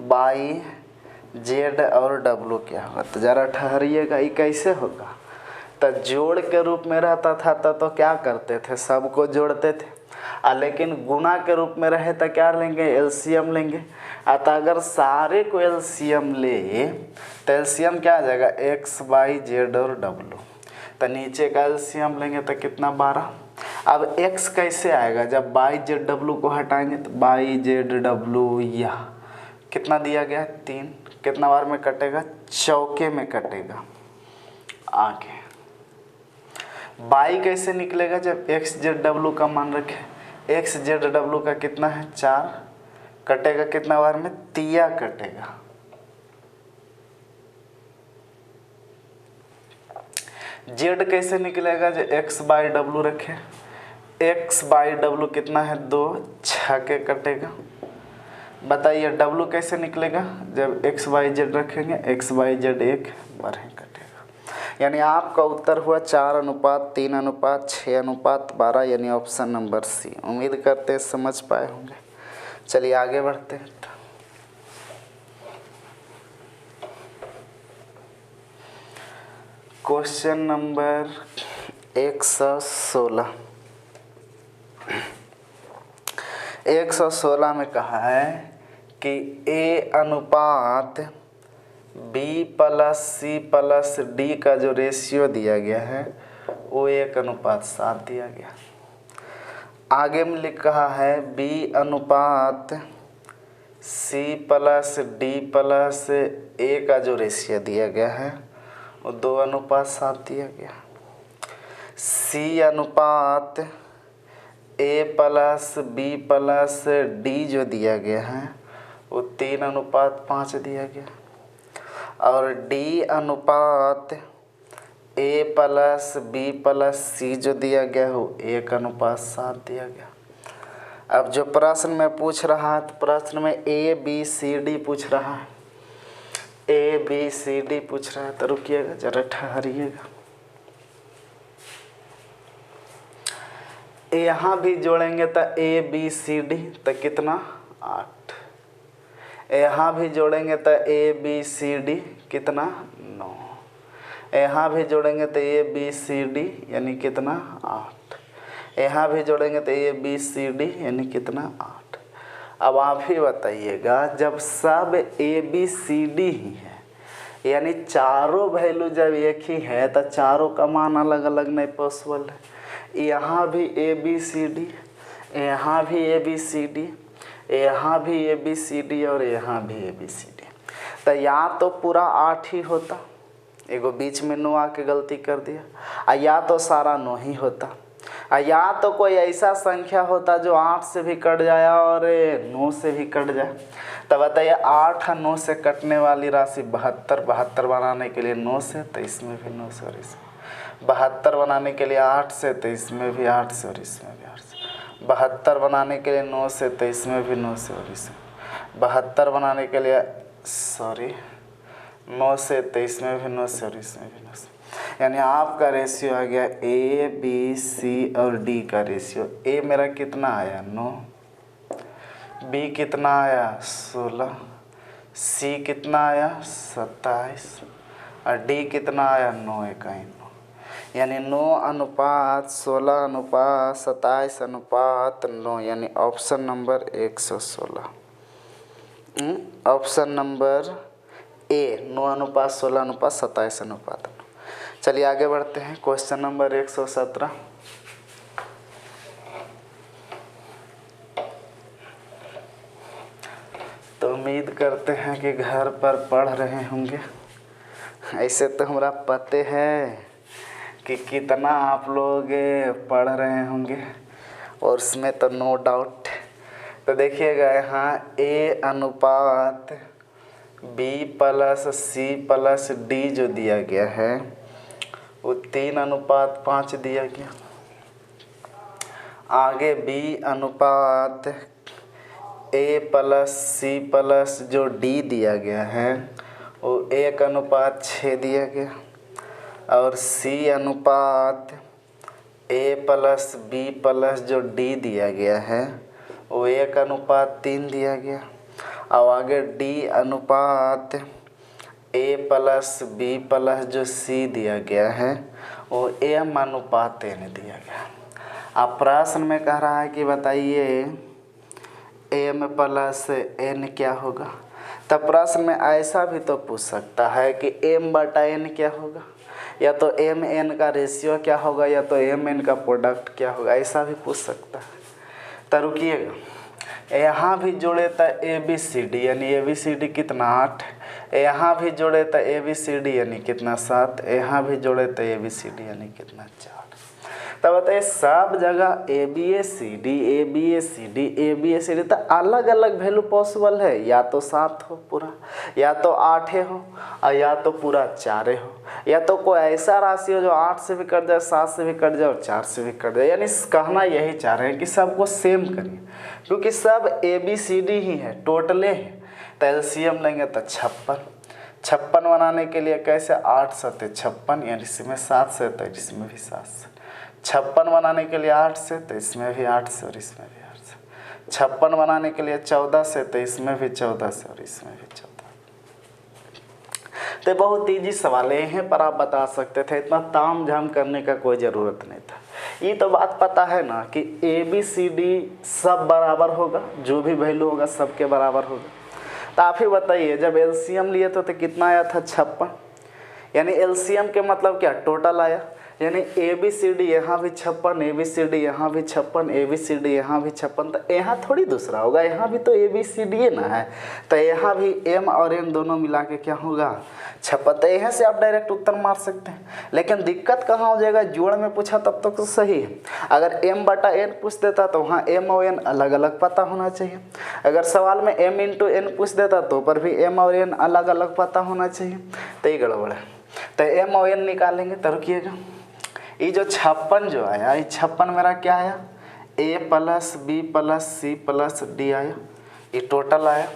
बाई जेड और डब्लू क्या होगा? तो ज़रा ठहरिएगा, ये कैसे होगा? तो जोड़ के रूप में रहता था तो क्या करते थे, सबको जोड़ते थे। लेकिन गुणा के रूप में रहे तो क्या लेंगे एलसीएम लेंगे। तो अगर सारे को एलसीएम ले तो एलसीएम क्या आ जाएगा एक्स बाई जेड और डब्लू। तो नीचे का एलसीएम लेंगे तो कितना 12। अब x कैसे आएगा, जब बाई जेड डब्लू को हटाएंगे तो बाई जेड डब्लू, यह कितना दिया गया 3, कितना बार में कटेगा, चौके में कटेगा। आगे बाई कैसे निकलेगा, जब एक्स जेड डब्लू का मान रखे, एक्स जेड डब्लू का कितना है 4, कटेगा कितना बार में, तिया कटेगा। जेड कैसे निकलेगा, जब एक्स बाई डब्लू रखे, एक्स बाई डब्लू कितना है 2, 6 के कटेगा। बताइए डब्लू कैसे निकलेगा, जब एक्स बाई जेड रखेंगे, एक्स बाई जेड 1 बार कटेगा। यानी आपका उत्तर हुआ 4:3:6:12, यानी ऑप्शन नंबर सी। उम्मीद करते हैं समझ पाए होंगे। चलिए आगे बढ़ते हैं। Question number 116। 116 में कहा है कि A अनुपात B plus C plus D का जो रेशियो दिया गया है वो 1:7 दिया गया। आगे में लिखा है B अनुपात C plus D plus A का जो रेशियो दिया गया है वो 2:7 दिया गया। C अनुपात A plus B plus D जो दिया गया है वो 3:5 दिया गया। और D अनुपात A plus B plus C जो दिया गया है वो 1:7 दिया गया। अब जो प्रश्न में पूछ रहा है, तो प्रश्न में A B C D पूछ रहा है, A B C D पूछ रहा है, तो रुकिएगा जरा, ठहरिएगा। यहाँ भी जोड़ेंगे तो A B C D तो कितना 8, यहाँ भी जोड़ेंगे तो A B C D कितना 9, यहाँ भी जोड़ेंगे तो A B C D यानी कितना 8, यहाँ भी जोड़ेंगे तो A B C D यानी कितना 8। अब आप ही बताइएगा, जब सब A B C D ही है, यानी चारों वैल्यू जब एक ही है तो चारों का मान अलग अलग नहीं पॉसिबल है। यहाँ भी A B C D, यहाँ भी A B C D, यहाँ भी A B C D और यहाँ भी A B C D, तो या तो पूरा 8 ही होता, एगो बीच में 9 आके गलती कर दिया, या तो सारा 9 ही होता, या तो कोई ऐसा संख्या होता जो 8 से भी कट जाए और 9 से भी कट जाए। तो बताइए 8 और 9 से कटने वाली राशि 72, 72 बनाने के लिए 9 से, तो इसमें भी 9 से और इसमें 72 बनाने के लिए 8 से, तो इसमें भी 8 से और इसमें भी 8 से 72 बनाने के लिए 9 से, तो इसमें भी 9 से और इसमें 72 बनाने के लिए 9 से, तो इसमें भी 9 से और इसमें भी 9 से। यानी आपका रेशियो आ गया A B C और D का रेशियो। A मेरा कितना आया 9, B कितना आया 16, C कितना आया 27 और D कितना आया 9:9। यानी 9:16:27:9, यानी option number 116, option number A 9:16:27:9। चलिए आगे बढ़ते हैं। Question number 117। तो उम्मीद करते हैं कि घर पर पढ़ रहे होंगे। ऐसे तो हमरा पते है कि कितना आप लोग पढ़ रहे होंगे, और उसमें तो नो डाउट। तो देखिएगा यहाँ A अनुपात B plus C plus D जो दिया गया है वो 3:5 दिया गया। आगे B अनुपात A प्लस C प्लस जो D दिया गया है वो 1:6 दिया गया। और C अनुपात A प्लस B प्लस जो D दिया गया है वो 1:3 दिया गया। और आगे D अनुपात A प्लस B प्लस जो C दिया गया है वो M/N दिया गया। अब प्रश्न में कह रहा है कि बताइए M प्लस N क्या होगा। तब प्रश्न में ऐसा भी तो पूछ सकता है कि M/N क्या होगा, या तो एम एन का रेशियो क्या होगा, या तो एम एन का प्रोडक्ट क्या होगा, ऐसा भी पूछ सकता है। तो रुकिएगा, यहाँ भी जोड़े था ए बी सी डी, यानी ए बी सी डी कितना 8, यहाँ भी जोड़े था ए बी सी डी यानी कितना 7, यहाँ भी जोड़े था ए बी सी डी यानी कितना 4। तब बताइए सब जगह A B A C D A B A C D A B A C D, तो अलग अलग वैल्यू पॉसिबल है, या तो 7 हो पूरा, या तो 8 हो, और या तो पूरा 4 हो, या तो कोई ऐसा राशि हो जो 8 से भी कट जाए, 7 से भी कट जाए और 4 से भी कट जाए। यानी कहना यही चाह रहे हैं कि सबको सेम करिए, क्योंकि सब ए बी सी डी ही है, टोटले हैं। तो एलसीएम लेंगे तो 56 बनाने के लिए कैसे, 8 7 56, यानी इसमें 7 से तो इसमें भी 7 से। 56 बनाने के लिए 8 से तो इसमें भी 8 से और इसमें भी 8 से। 56 बनाने के लिए 14 से तो इसमें भी 14 से और इसमें भी 14। तो बहुत ईजी सवाल हैं, पर आप बता सकते थे, इतना ताम झाम करने का कोई ज़रूरत नहीं था। ये तो बात पता है ना कि ए बी सी डी सब बराबर होगा, जो भी वैल्यू होगा सबके बराबर होगा। तो आप ही बताइए, जब एलसीएम लिए थे तो कितना आया था 56, यानी एलसीएम के मतलब क्या, टोटल आया, यानी ए बी सी डी यहाँ भी 56, ए बी सी डी यहाँ भी 56, ए बी सी डी यहाँ भी 56, तो यहाँ थोड़ी दूसरा होगा, यहाँ भी तो ए बी सी डी ना है, तो यहाँ भी एम और एन दोनों मिला के क्या होगा 56। तो यहाँ से आप डायरेक्ट उत्तर मार सकते हैं। लेकिन दिक्कत कहाँ हो जाएगा, जोड़ में पूछा तब तक तो सही है, अगर m बटा n पूछ देता तो वहाँ m और n अलग अलग पता होना चाहिए। अगर सवाल में m इंटू n पूछ देता तो पर भी m और n अलग अलग पता होना चाहिए, तो ये गड़बड़ है। तो m और n निकालेंगे, तो रुकिएगा, ये जो 56 जो आया, ये 56 मेरा क्या आया, a plus B plus C plus D आया, ये टोटल आया।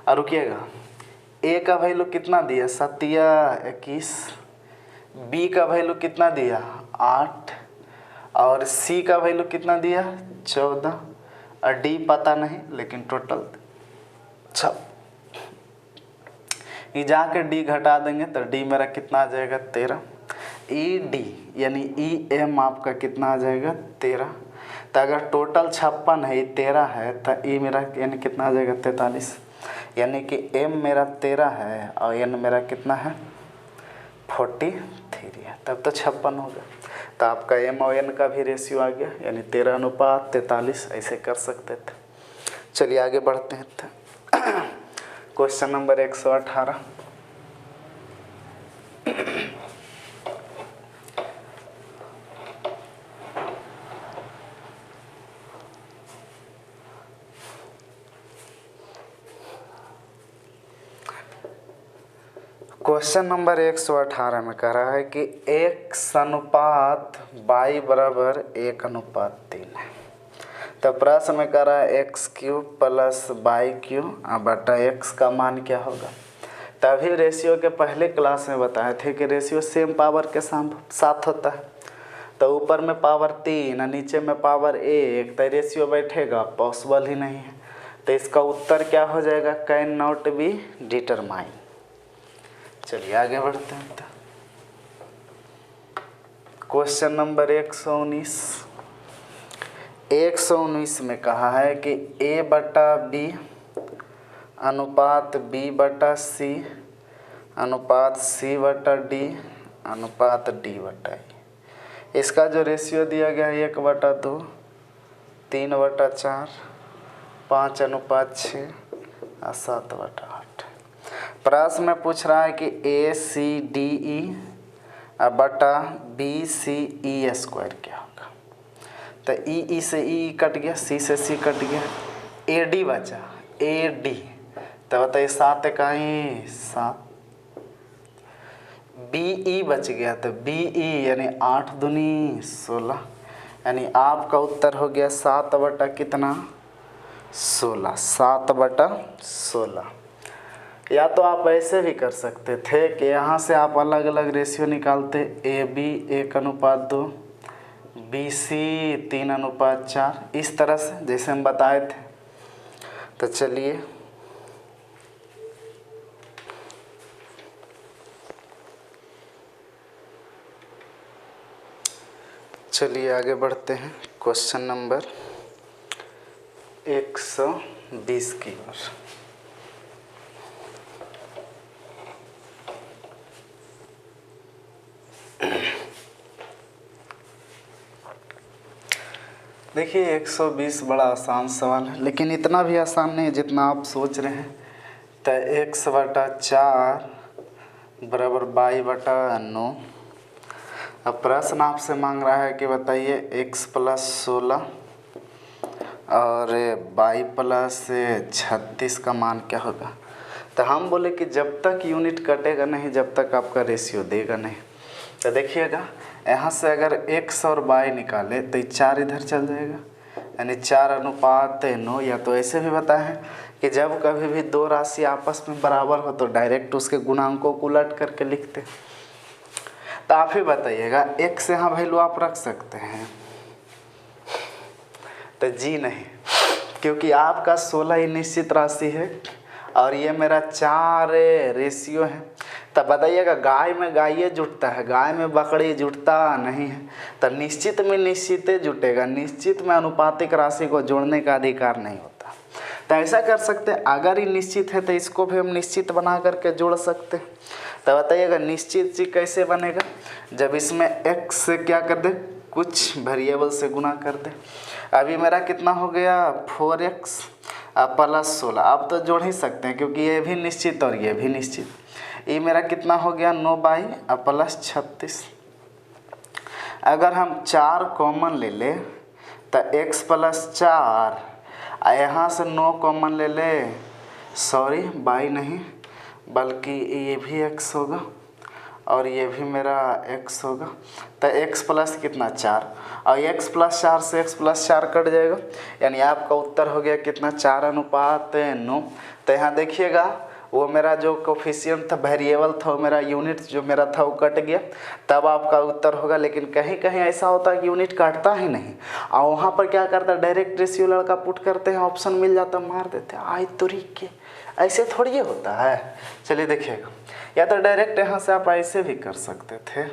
और रुकिएगा, a का वैल्यू कितना दिया 7 21, b का वैल्यू कितना दिया 8, और c का वैल्यू कितना दिया 14, और d पता नहीं लेकिन टोटल 6। ये जाके d घटा देंगे तो d मेरा कितना आ जाएगा 13, ई डी यानी ई एम आपका कितना आ जाएगा 13। तो अगर टोटल 56 है, 13 है, तो ई मेरा यानी कितना आ जाएगा 43, यानी कि एम मेरा 13 है और एन मेरा कितना है 43 है, तब तो 56 होगा। तो आपका एम और एन का भी रेशियो आ गया, यानी 13:43, ऐसे कर सकते थे। चलिए आगे बढ़ते हैं। Question number 118। क्वेश्चन नंबर 118 में कह रहा है कि x अनुपात y बराबर 1:3 है। तो प्रश्न में कह रहा है x³ प्लस y³ बटा x का मान क्या होगा। तभी रेशियो के पहले क्लास में बताए थे कि रेशियो सेम पावर के साथ होता है। तो ऊपर में पावर 3 और नीचे में पावर 1, तो रेशियो बैठेगा, पॉसिबल ही नहीं है। तो इसका उत्तर क्या हो जाएगा, कैन नॉट बी डिटरमाइन। चलिए आगे बढ़ते हैं। क्वेश्चन नंबर 119 में कहा है कि a बटा b अनुपात b बटा c अनुपात c बटा d अनुपात d बटा e। इसका जो रेशियो दिया गया है 1/2, 3/4, 5:6 और 7/8। प्रश्न में पूछ रहा है कि ए सी डी ई बटा बी सी ई स्क्वायर क्या होगा। तो ई से ई कट गया, सी से सी कट गया, ए डी बचा, ए डी। तो बताइए 7 इकाई 7, बी ई बच गया, तो बी ई यानी 8 दूनी 16, यानी आपका उत्तर हो गया 7 कितना 16, 7/16। या तो आप ऐसे भी कर सकते थे कि यहाँ से आप अलग अलग रेशियो निकालते, ए बी 1:2, बी सी 3:4, इस तरह से जैसे हम बताए थे। तो चलिए आगे बढ़ते हैं क्वेश्चन नंबर 120 की ओर। देखिए 120 बड़ा आसान सवाल है, लेकिन इतना भी आसान नहीं है जितना आप सोच रहे हैं। तो x/4 बराबर 22/9। अब प्रश्न आपसे मांग रहा है कि बताइए x + 16 और y + 36 का मान क्या होगा। तो हम बोले कि जब तक यूनिट कटेगा नहीं, जब तक आपका रेशियो देगा नहीं। तो देखिएगा यहाँ से अगर x और y निकाले तो 4 इधर चल जाएगा, यानी 4:9। या तो ऐसे भी बताएं कि जब कभी भी दो राशि आपस में बराबर हो तो डायरेक्ट उसके गुणांकों को उलट करके लिखते। तो आप ही बताइएगा, x यहाँ वैल्यू आप रख सकते हैं? तो जी नहीं, क्योंकि आपका 16 ही निश्चित राशि है और ये मेरा 4 रेशियो है। तब बताइएगा, गाय में गाय जुटता है, गाय में बकरी जुटता नहीं है। तो निश्चित में निश्चित जुटेगा, निश्चित में अनुपातिक राशि को जोड़ने का अधिकार नहीं होता। तो ऐसा कर सकते हैं, अगर ये निश्चित है तो इसको भी हम निश्चित बना करके जोड़ सकते हैं। तो बताइएगा निश्चित चीज कैसे बनेगा, जब इसमें x से क्या कर दे, कुछ वेरिएबल से गुना कर दे। अभी मेरा कितना हो गया 4x + 16। अब तो जोड़ ही सकते हैं क्योंकि ये भी निश्चित और ये भी निश्चित। ये मेरा कितना हो गया 9y + 36। अगर हम 4 कॉमन ले ले तो x + 4, यहाँ से 9 कॉमन ले ले, सॉरी y नहीं बल्कि ये भी x होगा और ये भी मेरा x होगा। तो x प्लस कितना 4, और x + 4 से x + 4 कट जाएगा, यानी आपका उत्तर हो गया कितना 4:9। तो यहाँ देखिएगा वो मेरा जो कोफिशिएंट था, वेरिएबल था, वो मेरा यूनिट जो मेरा था वो कट गया, तब आपका उत्तर होगा। लेकिन कहीं कहीं ऐसा होता है कि यूनिट काटता ही नहीं, और वहाँ पर क्या करता है डायरेक्ट रेशियो लड़का पुट करते हैं, ऑप्शन मिल जाता मार देते हैं। आई तरीके ऐसे थोड़ी होता है। चलिए देखिएगा, या तो डायरेक्ट यहाँ से आप ऐसे भी कर सकते थे।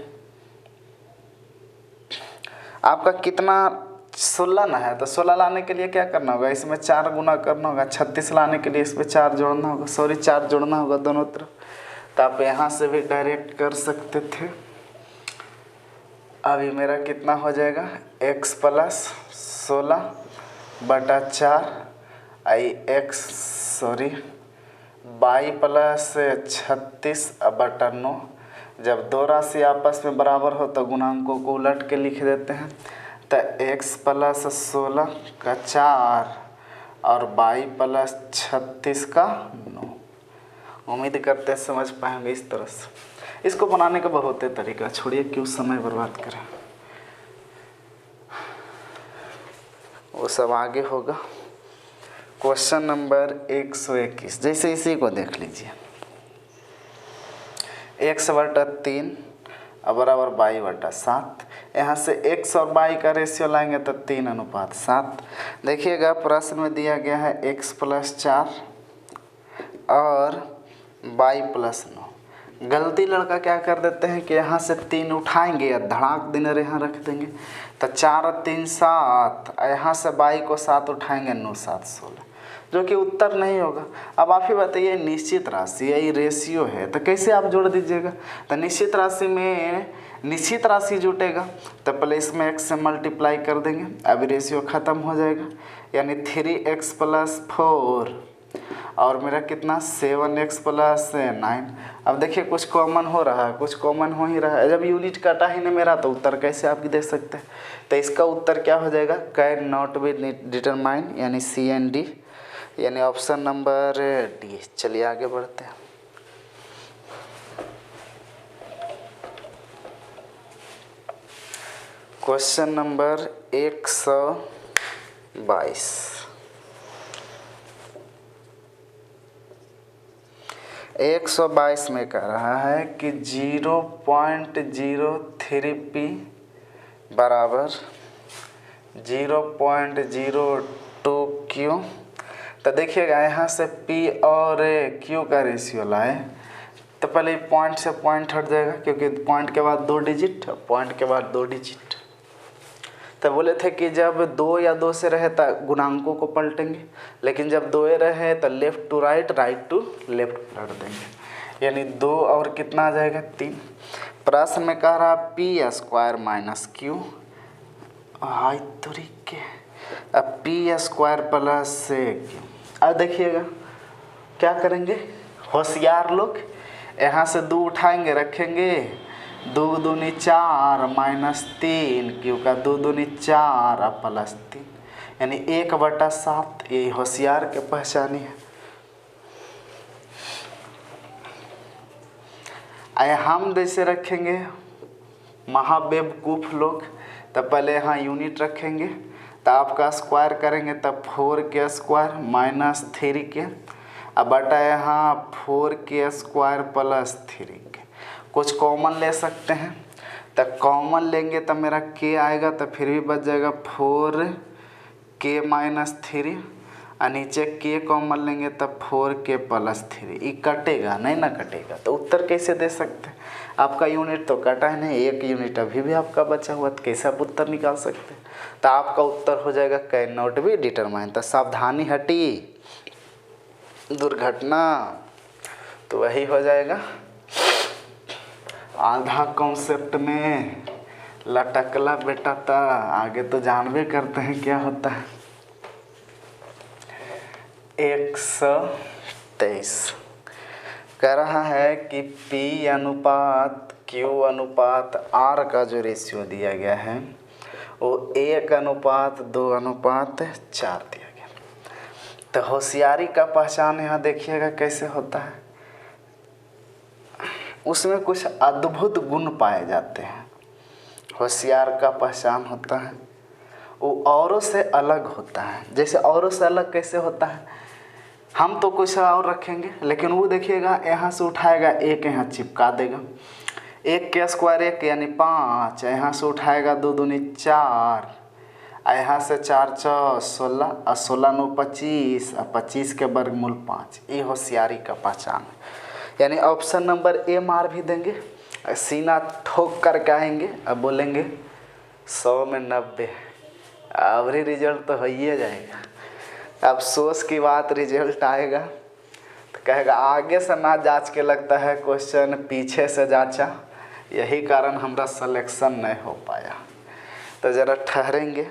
आपका कितना 16 ना है, तो 16 लाने के लिए क्या करना होगा, इसमें 4 गुना करना होगा। 36 लाने के लिए इसमें 4 जोड़ना होगा, सॉरी 4 जोड़ना होगा दोनों तरफ। तो आप यहाँ से भी डायरेक्ट कर सकते थे। अभी मेरा कितना हो जाएगा x + 16/4 y + 36/9। जब दो राशि आपस में बराबर हो तो गुणांकों को उलट के लिख देते हैं। तो x + 16/4 और y + 36/9। उम्मीद करते हैं समझ पाएंगे इस तरह से। इसको बनाने का बहुत है तरीका, छोड़िए क्यों समय बर्बाद करें, वो सब आगे होगा। क्वेश्चन नंबर 121, जैसे इसी को देख लीजिए। x/3 बराबर y/7। यहाँ से x और y का रेशियो लाएंगे तो 3:7। देखिएगा प्रश्न में दिया गया है x + 4 और y + 9। गलती लड़का क्या कर देते हैं कि यहाँ से 3 उठाएंगे या धड़ाक दिनर यहाँ रख देंगे। तो 4 और 3 7, यहाँ से y को 7 उठाएंगे, 9 7 16, जो कि उत्तर नहीं होगा। अब आप ही बताइए, निश्चित राशि यही रेशियो है तो कैसे आप जोड़ दीजिएगा। तो निश्चित राशि में निश्चित राशि जुटेगा तो पहले इसमें x से मल्टीप्लाई कर देंगे, अभी रेशियो ख़त्म हो जाएगा, यानी 3x + 4 और मेरा कितना 7x + 9। अब देखिए कुछ कॉमन हो रहा है, कुछ कॉमन हो ही रहा है। जब यूनिट काटा ही नहीं मेरा तो उत्तर कैसे आप दे सकते हैं। तो इसका उत्तर क्या हो जाएगा, कैन नॉट बी डिटरमाइन, यानी C and D, यानी ऑप्शन नंबर डी। चलिए आगे बढ़ते हैं। Question number 122। 122 में कह रहा है कि 0.03p बराबर 0.02q। तो देखिएगा यहाँ से p और q का रेशियो लाए तो पहले पॉइंट से पॉइंट हट जाएगा, क्योंकि पॉइंट के बाद 2 डिजिट, पॉइंट के बाद 2 डिजिट। तो बोले थे कि जब 2 या 2 से रहे तो गुणांकों को पलटेंगे, लेकिन जब 2 रहे तो left to right, right to left पलट देंगे, यानी 2 और कितना आ जाएगा 3। प्रश्न में कह रहा p² - q। हाय तरीके, अब पी स्क्वायर प्लस क्यू। अब देखिएगा क्या करेंगे, होशियार लोग यहाँ से 2 उठाएंगे रखेंगे, 2 दूनी 4 -3 क्यू का 2 दूनी 4 और +3 यानी 1/7। यही होशियार के पहचानी है। आए हम जैसे रखेंगे महाबेवकूफ़ लोग, तब पहले यहाँ यूनिट रखेंगे, तो आपका स्क्वायर करेंगे तब 4 स्क्वायर -3 के, अब बटा यहाँ 4 प्लस 3 के। कुछ कॉमन ले सकते हैं, तो कॉमन लेंगे तो मेरा के आएगा, तो फिर भी बच जाएगा 4 - 3 और नीचे के कॉमन लेंगे तब 4 प्लस 3। ये कटेगा नहीं ना, कटेगा तो उत्तर कैसे दे सकते हैं। आपका यूनिट तो कटा है नहीं, 1 यूनिट अभी भी आपका बचा हुआ, तो कैसे आप उत्तर निकाल सकते हैं। तो आपका उत्तर हो जाएगा कैन नॉट बी डिटरमाइन। तो सावधानी हटी दुर्घटना, तो वही हो जाएगा। आधा कॉन्सेप्ट में लटकला बेटा था, आगे तो जानबे करते हैं क्या होता है। 123 कह रहा है कि P अनुपात Q अनुपात R का जो रेशियो दिया गया है वो 1:2:4 दिया गया। तो होशियारी का पहचान यहाँ देखिएगा कैसे होता है। उसमें कुछ अद्भुत गुण पाए जाते हैं। होशियार का पहचान होता है वो औरों से अलग होता है। जैसे औरों से अलग कैसे होता है, हम तो कुछ और रखेंगे, लेकिन वो देखिएगा यहाँ से उठाएगा 1 यहाँ चिपका देगा, 1 स्क्वायर 1 यानी 5, यहाँ से उठाएगा 2 दूनी 4, यहाँ से 4 × 16 और 16 × 9 25 और 25 के वर्गमूल 5। ये होशियारी का पहचान है। यानी ऑप्शन नंबर ए मार भी देंगे, सीना ठोक करके आएंगे, अब बोलेंगे 100 में 90, अब रिजल्ट तो हो ही जाएगा। अफसोस की बात, रिजल्ट आएगा तो कहेगा आगे से ना जांच के लगता है क्वेश्चन पीछे से जांचा, यही कारण हमारा सिलेक्शन नहीं हो पाया। तो ज़रा ठहरेंगे।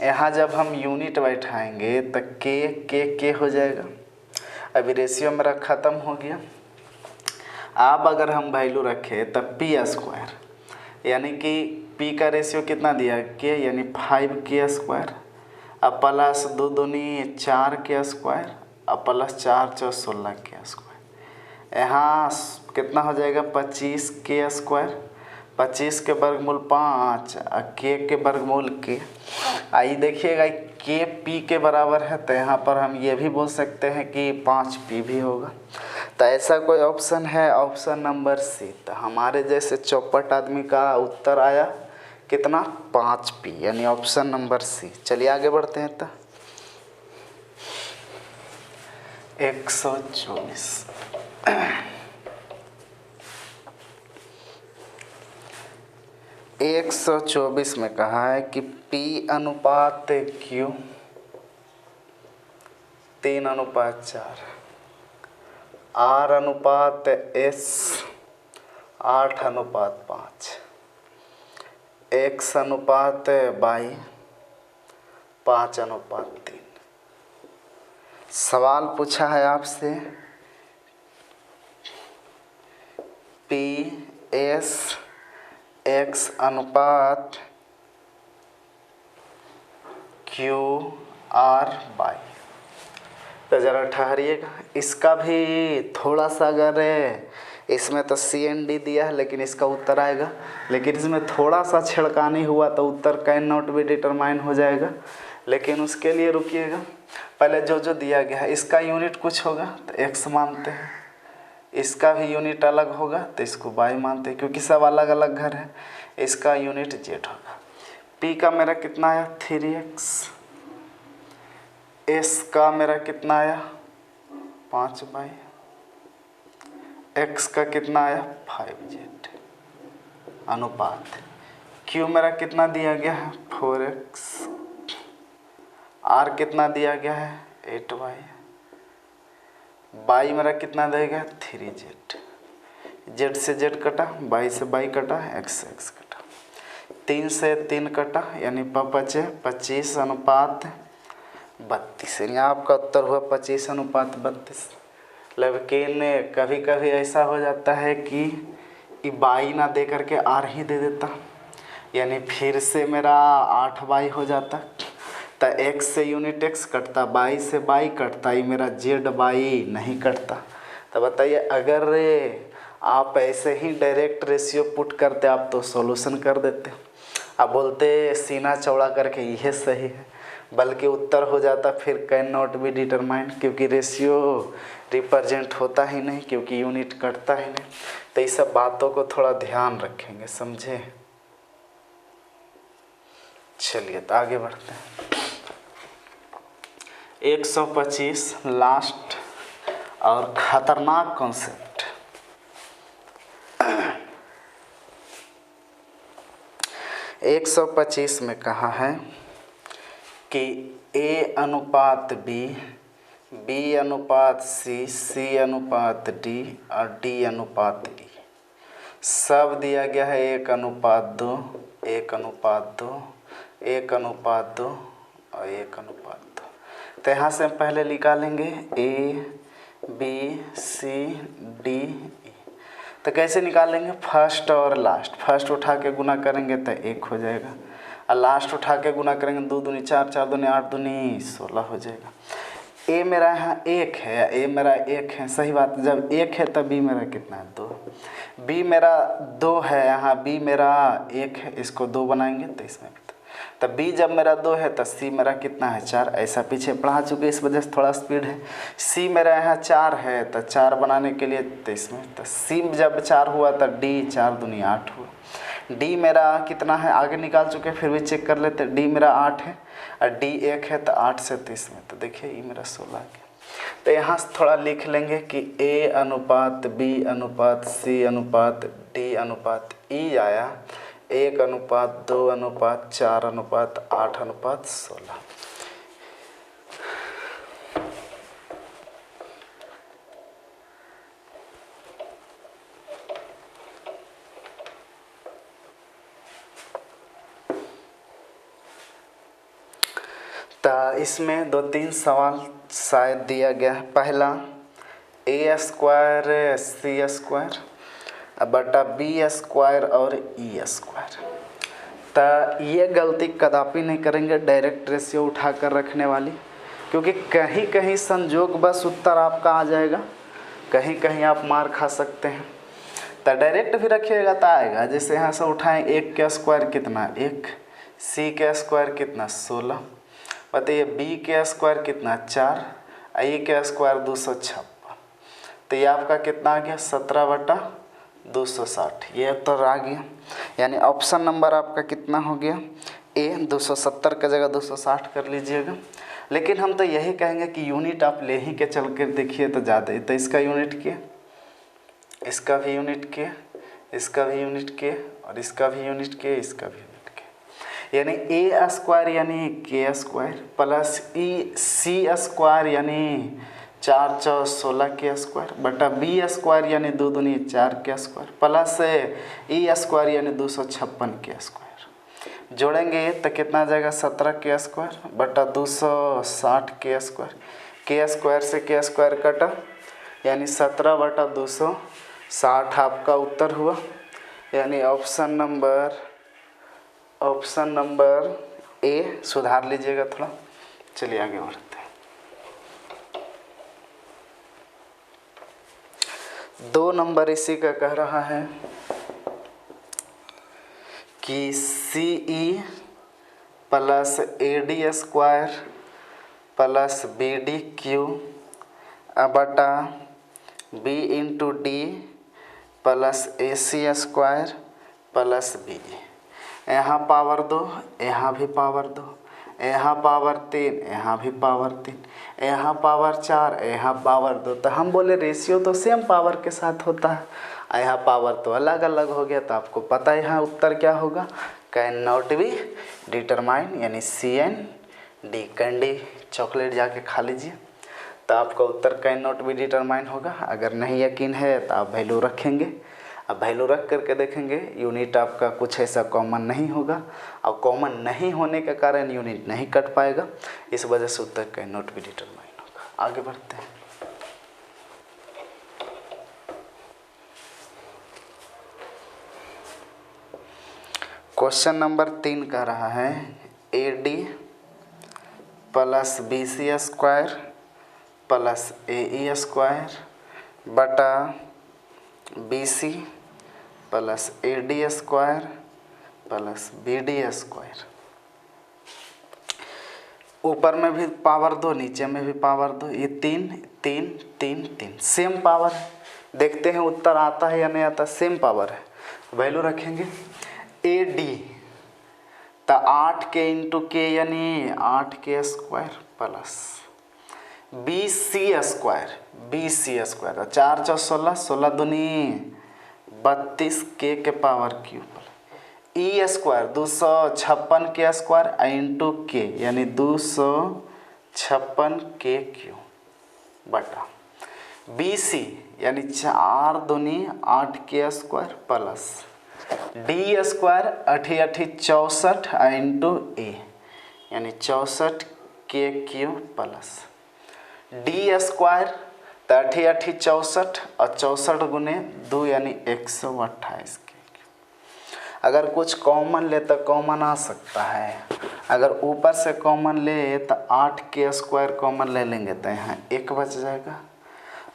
यहाँ जब हम यूनिट बैठाएंगे तो के हो जाएगा। अभी रेशियो मेरा ख़त्म हो गया। अब अगर हम वैल्यू रखें तब पी स्क्वायर, यानी कि पी का रेशियो कितना दिया के, यानी 5 स्क्वायर अब प्लस 2 दूनी 4 स्क्वायर अब प्लस 4 × 16 स्क्वायर। यहाँ कितना हो जाएगा 25 स्क्वायर, 25 के वर्गमूल 5 और के वर्गमूल के। आइए देखिएगा के पी के बराबर है, तो यहाँ पर हम ये भी बोल सकते हैं कि 5p भी होगा। तो ऐसा कोई ऑप्शन है, ऑप्शन नंबर सी। तो हमारे जैसे चौपट आदमी का उत्तर आया कितना, 5p, यानी ऑप्शन नंबर सी। चलिए आगे बढ़ते हैं। तो 124 124 में कहा है कि P अनुपात Q 3:4, R अनुपात S 8:5, X अनुपात Y 5:3। सवाल पूछा है आपसे PS X अनुपात QR/Y। तो ज़रा ठहरिएगा, इसका भी थोड़ा सा, अगर इसमें तो CND दिया है लेकिन इसका उत्तर आएगा, लेकिन इसमें थोड़ा सा छेड़खानी हुआ तो उत्तर कैन नॉट बी डिटरमाइन हो जाएगा। लेकिन उसके लिए रुकिएगा, पहले जो दिया गया है इसका यूनिट कुछ होगा तो x मानते हैं, इसका भी यूनिट अलग होगा तो इसको y मानते हैं, क्योंकि सब अलग अलग घर है। इसका यूनिट z होगा। p का मेरा कितना आया 3x, s का मेरा कितना आया 5y, x का कितना आया 5z अनुपात q मेरा कितना दिया गया है 4x, r कितना दिया गया है 8y, y मेरा कितना देगा 3z, z से z कटा, y से y कटा, x से x कटा। 3 से 3 कटा यानी 25:32 यानी आपका उत्तर हुआ 25:32। लेकिन कभी कभी ऐसा हो जाता है कि बाई ना दे करके आर ही दे देता, यानी फिर से मेरा 8 बाई हो जाता। तो x से यूनिट x कटता, बाई से बाई कटता, ये मेरा z बाई नहीं कटता। तो बताइए अगर आप ऐसे ही डायरेक्ट रेशियो पुट करते आप तो सॉल्यूशन कर देते। आप बोलते सीना चौड़ा करके यह सही है, बल्कि उत्तर हो जाता फिर कैन नॉट बी डिटरमाइंड, क्योंकि रेशियो रिप्रेजेंट होता ही नहीं, क्योंकि यूनिट कटता ही नहीं। तो इस सब बातों को थोड़ा ध्यान रखेंगे, समझे। चलिए तो आगे बढ़ते हैं। 125 लास्ट और खतरनाक कॉन्सेप्ट। 125 में कहा है कि A अनुपात B, B अनुपात C, C अनुपात D और D अनुपात E सब दिया गया है 1:2, 1:2, 1:2 और 1:2। तो यहाँ से हम पहले निकालेंगे A, B, C, D, E। तो कैसे निकालेंगे, फर्स्ट और लास्ट। फर्स्ट उठा के गुना करेंगे तो 1 हो जाएगा, और लास्ट उठा के गुना करेंगे 2 दूनी 4, 4 दूनी 8, दूनी 16 हो जाएगा। ए मेरा यहाँ 1 है, ए मेरा 1 है, सही बात। जब 1 है तब बी मेरा कितना है, 2। बी मेरा 2 है, यहाँ बी मेरा 1 है, इसको 2 बनाएंगे तो इसमें तब बी जब मेरा 2 है तो सी मेरा कितना है, 4। ऐसा पीछे पढ़ा चुके, इस वजह से थोड़ा स्पीड है। सी मेरा यहाँ 4 है तो 4 बनाने के लिए तो इसमें तो सी जब 4 हुआ तो डी 4 दूनी 8 हुआ। डी मेरा कितना है, आगे निकाल चुके, फिर भी चेक कर लेते। डी मेरा 8 है और डी 1 है तो 8 से 30 में, तो देखिए ये मेरा 16 गया। तो यहाँ से थोड़ा लिख लेंगे कि ए अनुपात बी अनुपात सी अनुपात डी अनुपात ई आया 1:2:4:8:16। तो इसमें 2-3 सवाल शायद दिया गया है। पहला a² c² बटा b² और e²। तो ये गलती कदापि नहीं करेंगे डायरेक्ट रेशियो उठा कर रखने वाली, क्योंकि कहीं कहीं संजोग बस उत्तर आपका आ जाएगा, कहीं कहीं आप मार खा सकते हैं। तो डायरेक्ट भी रखिएगा तो आएगा। जैसे यहाँ से उठाएं 1 के स्क्वायर कितना 1, c के स्क्वायर कितना 16, बताइए b के स्क्वायर कितना 4, e के स्क्वायर 256। तो ये आपका कितना आ गया 17/260। ये उत्तर आ गया, यानी ऑप्शन नंबर आपका कितना हो गया ए। 270 का जगह 260 कर लीजिएगा। लेकिन हम तो यही कहेंगे कि यूनिट आप ले ही के चल कर देखिए तो ज़्यादा। तो इसका यूनिट के, इसका भी यूनिट के, इसका भी यूनिट के, और इसका भी यूनिट के, इसका भी यूनिट के, यानी a² यानी k² प्लस c² यानी 4 × 16 के स्क्वायर बटा b² यानी 2 दूनी 4 के स्क्वायर प्लस e² यानी 256 के स्क्वायर। जोड़ेंगे तो कितना आ जाएगा 17 के स्क्वायर बटा 260 के स्क्वायर। के स्क्वायर से के स्क्वायर कटा, यानी 17/260 आपका उत्तर हुआ। यानी ऑप्शन नंबर ए सुधार लीजिएगा थोड़ा। चलिए आगे बढ़ते हैं। 2 नंबर इसी का कह रहा है कि CE plus AD² plus BDQ बटा B × D plus AC² plus BE। यहाँ पावर 2, यहाँ भी पावर 2, यहाँ पावर 3, यहाँ भी पावर 3, यहाँ पावर 4, यहाँ पावर 2। तो हम बोले रेशियो तो सेम पावर के साथ होता है, यहाँ पावर तो अलग अलग हो गया। तो आपको पता है यहाँ उत्तर क्या होगा, कैन नॉट बी डिटरमाइन, यानी CND कैंडी चॉकलेट जाके खा लीजिए। तो आपका उत्तर कैन नॉट बी डिटरमाइन होगा। अगर नहीं यकीन है तो आप वैल्यू रखेंगे, अब वैल्यू रख करके देखेंगे, यूनिट आपका कुछ ऐसा कॉमन नहीं होगा, और कॉमन नहीं होने के कारण यूनिट नहीं कट पाएगा, इस वजह से उत्तर कैन नॉट बी डिटरमाइन होगा। आगे बढ़ते हैं। क्वेश्चन नंबर 3 कह रहा है AD plus BC square plus AE square बटा BC plus AD square plus BD square. ऊपर में भी पावर 2, नीचे में भी पावर 2, ये 3 3 3 3 सेम पावर है। देखते हैं उत्तर आता है या नहीं आता। सेम पावर है, वैल्यू रखेंगे। AD तो 8K इंटू के यानी 8K square plus BC square 4 4 16 16 दूनी 32 के पावर क्यूब। E स्क्वायर 256 के स्क्वायर इंटू के यानी 256 के क्यूब बटा BC यानी 4 दूनी 8 के square plus D square 8 8 64 into A यानी 64 के क्यूब प्लस D स्क्वायर 8 8 64 और 64 गुने 2 यानी 128 के। अगर कुछ कॉमन ले तो कॉमन आ सकता है। अगर ऊपर से कॉमन ले तो 8K स्क्वायर कॉमन ले लेंगे तो यहाँ 1 बच जाएगा,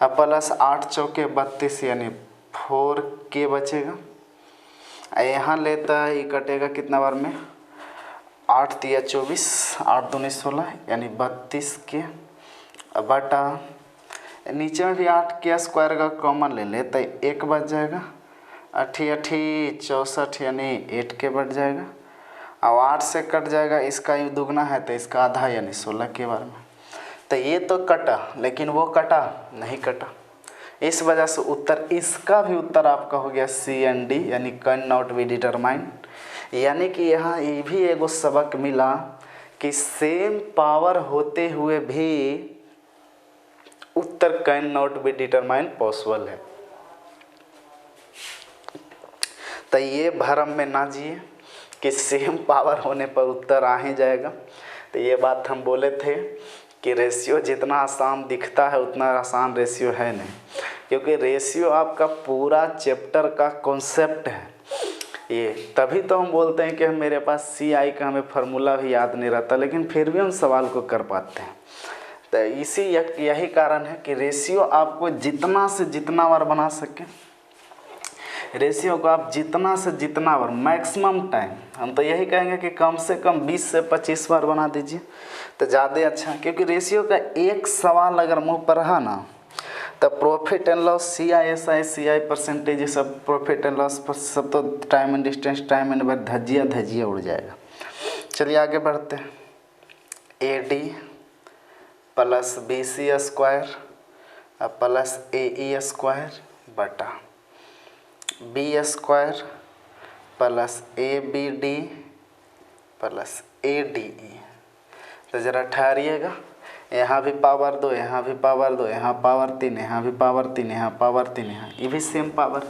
और प्लस 8 चौके 32 यानी 4K बचेगा। यहाँ लेता ये कटेगा कितना बार में, 8 3 24 8 दूनी 16 यानी 32K बटा नीचे में भी 8K स्क्वायर का कॉमन ले ले तो 1 बच जाएगा, 8 8 64 यानी 8K बढ़ जाएगा, और 8 से कट जाएगा, इसका ये दुगना है तो इसका आधा यानी 16 के बार में। तो ये तो कटा लेकिन वो कटा नहीं कटा, इस वजह से उत्तर इसका भी उत्तर आपका हो गया C एंड D यानी कैन नॉट बी डिटरमाइन। यानी कि यहाँ ये भी एगो सबक मिला कि सेम पावर होते हुए भी उत्तर can not be determine possible है। तो ये भ्रम में ना जिए कि सेम पावर होने पर उत्तर आ ही जाएगा। तो ये बात हम बोले थे कि रेशियो जितना आसान दिखता है उतना आसान रेशियो है नहीं, क्योंकि रेशियो आपका पूरा चैप्टर का कॉन्सेप्ट है। ये तभी तो हम बोलते हैं कि मेरे पास CI का हमें फार्मूला भी याद नहीं रहता, लेकिन फिर भी हम सवाल को कर पाते हैं। तो यही कारण है कि रेशियो आपको जितना से जितना बार बना सके, रेशियो को आप जितना से जितना बार मैक्सिमम टाइम, हम तो यही कहेंगे कि कम से कम 20 से 25 बार बना दीजिए तो ज़्यादा अच्छा, क्योंकि रेशियो का एक सवाल अगर मुँह पर रहा ना तो profit and loss CI SI CI percentage ये सब प्रॉफिट एंड लॉस पर सब तो time and distance time and बार धज्जिया उड़ जाएगा। चलिए आगे बढ़ते हैं। AD plus BC square plus AE square बटा B square plus ABD plus ADE। तो ज़रा ठहरिएगा, यहाँ भी पावर 2, यहाँ भी पावर 2, यहाँ पावर 3, यहाँ भी पावर 3, यहाँ पावर 3, यहाँ ये भी सेम पावर।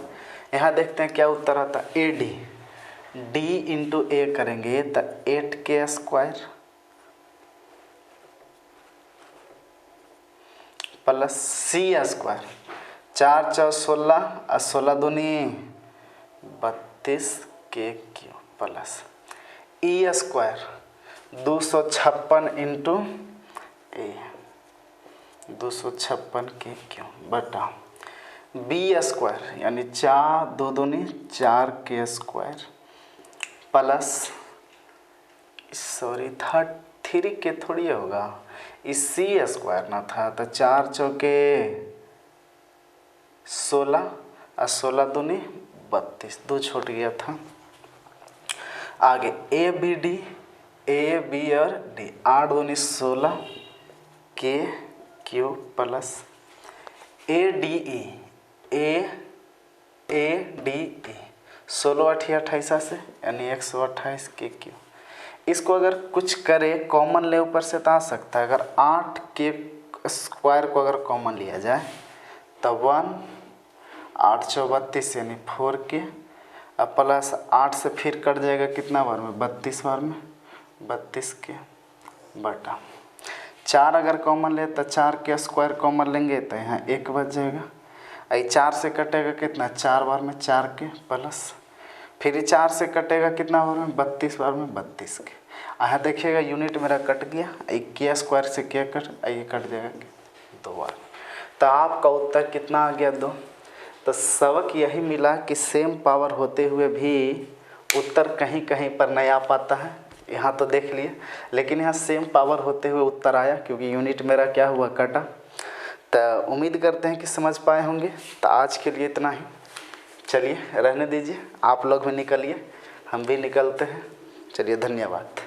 यहाँ देखते हैं क्या उत्तर आता है। AD D इंटू A करेंगे तो 8K square plus C square 4 4 16 और 16 दूनी 32 के cube plus E square 256 into A 256 के क्यूब बटा B स्क्वायर यानी 4 2 दूनी 4K स्क्वायर प्लस 3 के थोड़ी होगा, इस C स्क्वायर ना था तो 4 चौके 16 और 16 दूनी 32, 2 छूट गया था। आगे ABD A B और D 8 दूनी 16 के क्यूब प्लस ADE ADE 16 8 28 से यानी 128 के क्यूब। इसको अगर कुछ करे कॉमन ले ऊपर से तो आ सकता है। अगर 8 के स्क्वायर को अगर कॉमन लिया जाए तो 1 8 चौ 32 यानी 4 के, अब प्लस 8 से फिर कट जाएगा कितना बार में, 32 बार में, 32 के बटा 4 अगर कॉमन ले तो 4 के स्क्वायर कॉमन लेंगे तो यहाँ 1 बच जाएगा। आई 4 से कटेगा कितना, 4 बार में 4 के प्लस फिर 4 से कटेगा कितना बार में, 32 बार में 32 के। यहाँ देखिएगा यूनिट मेरा कट गया, के स्क्वायर से क्या कट जाएगा 2 बार। तो आपका उत्तर कितना आ गया, 2। तो सबक यही मिला कि सेम पावर होते हुए भी उत्तर कहीं कहीं पर नहीं आ पाता है। यहाँ तो देख लिए, लेकिन यहाँ सेम पावर होते हुए उत्तर आया क्योंकि यूनिट मेरा क्या हुआ, कटा। तो उम्मीद करते हैं कि समझ पाए होंगे। तो आज के लिए इतना ही, चलिए रहने दीजिए, आप लोग भी निकलिए, हम भी निकलते हैं। चलिए धन्यवाद।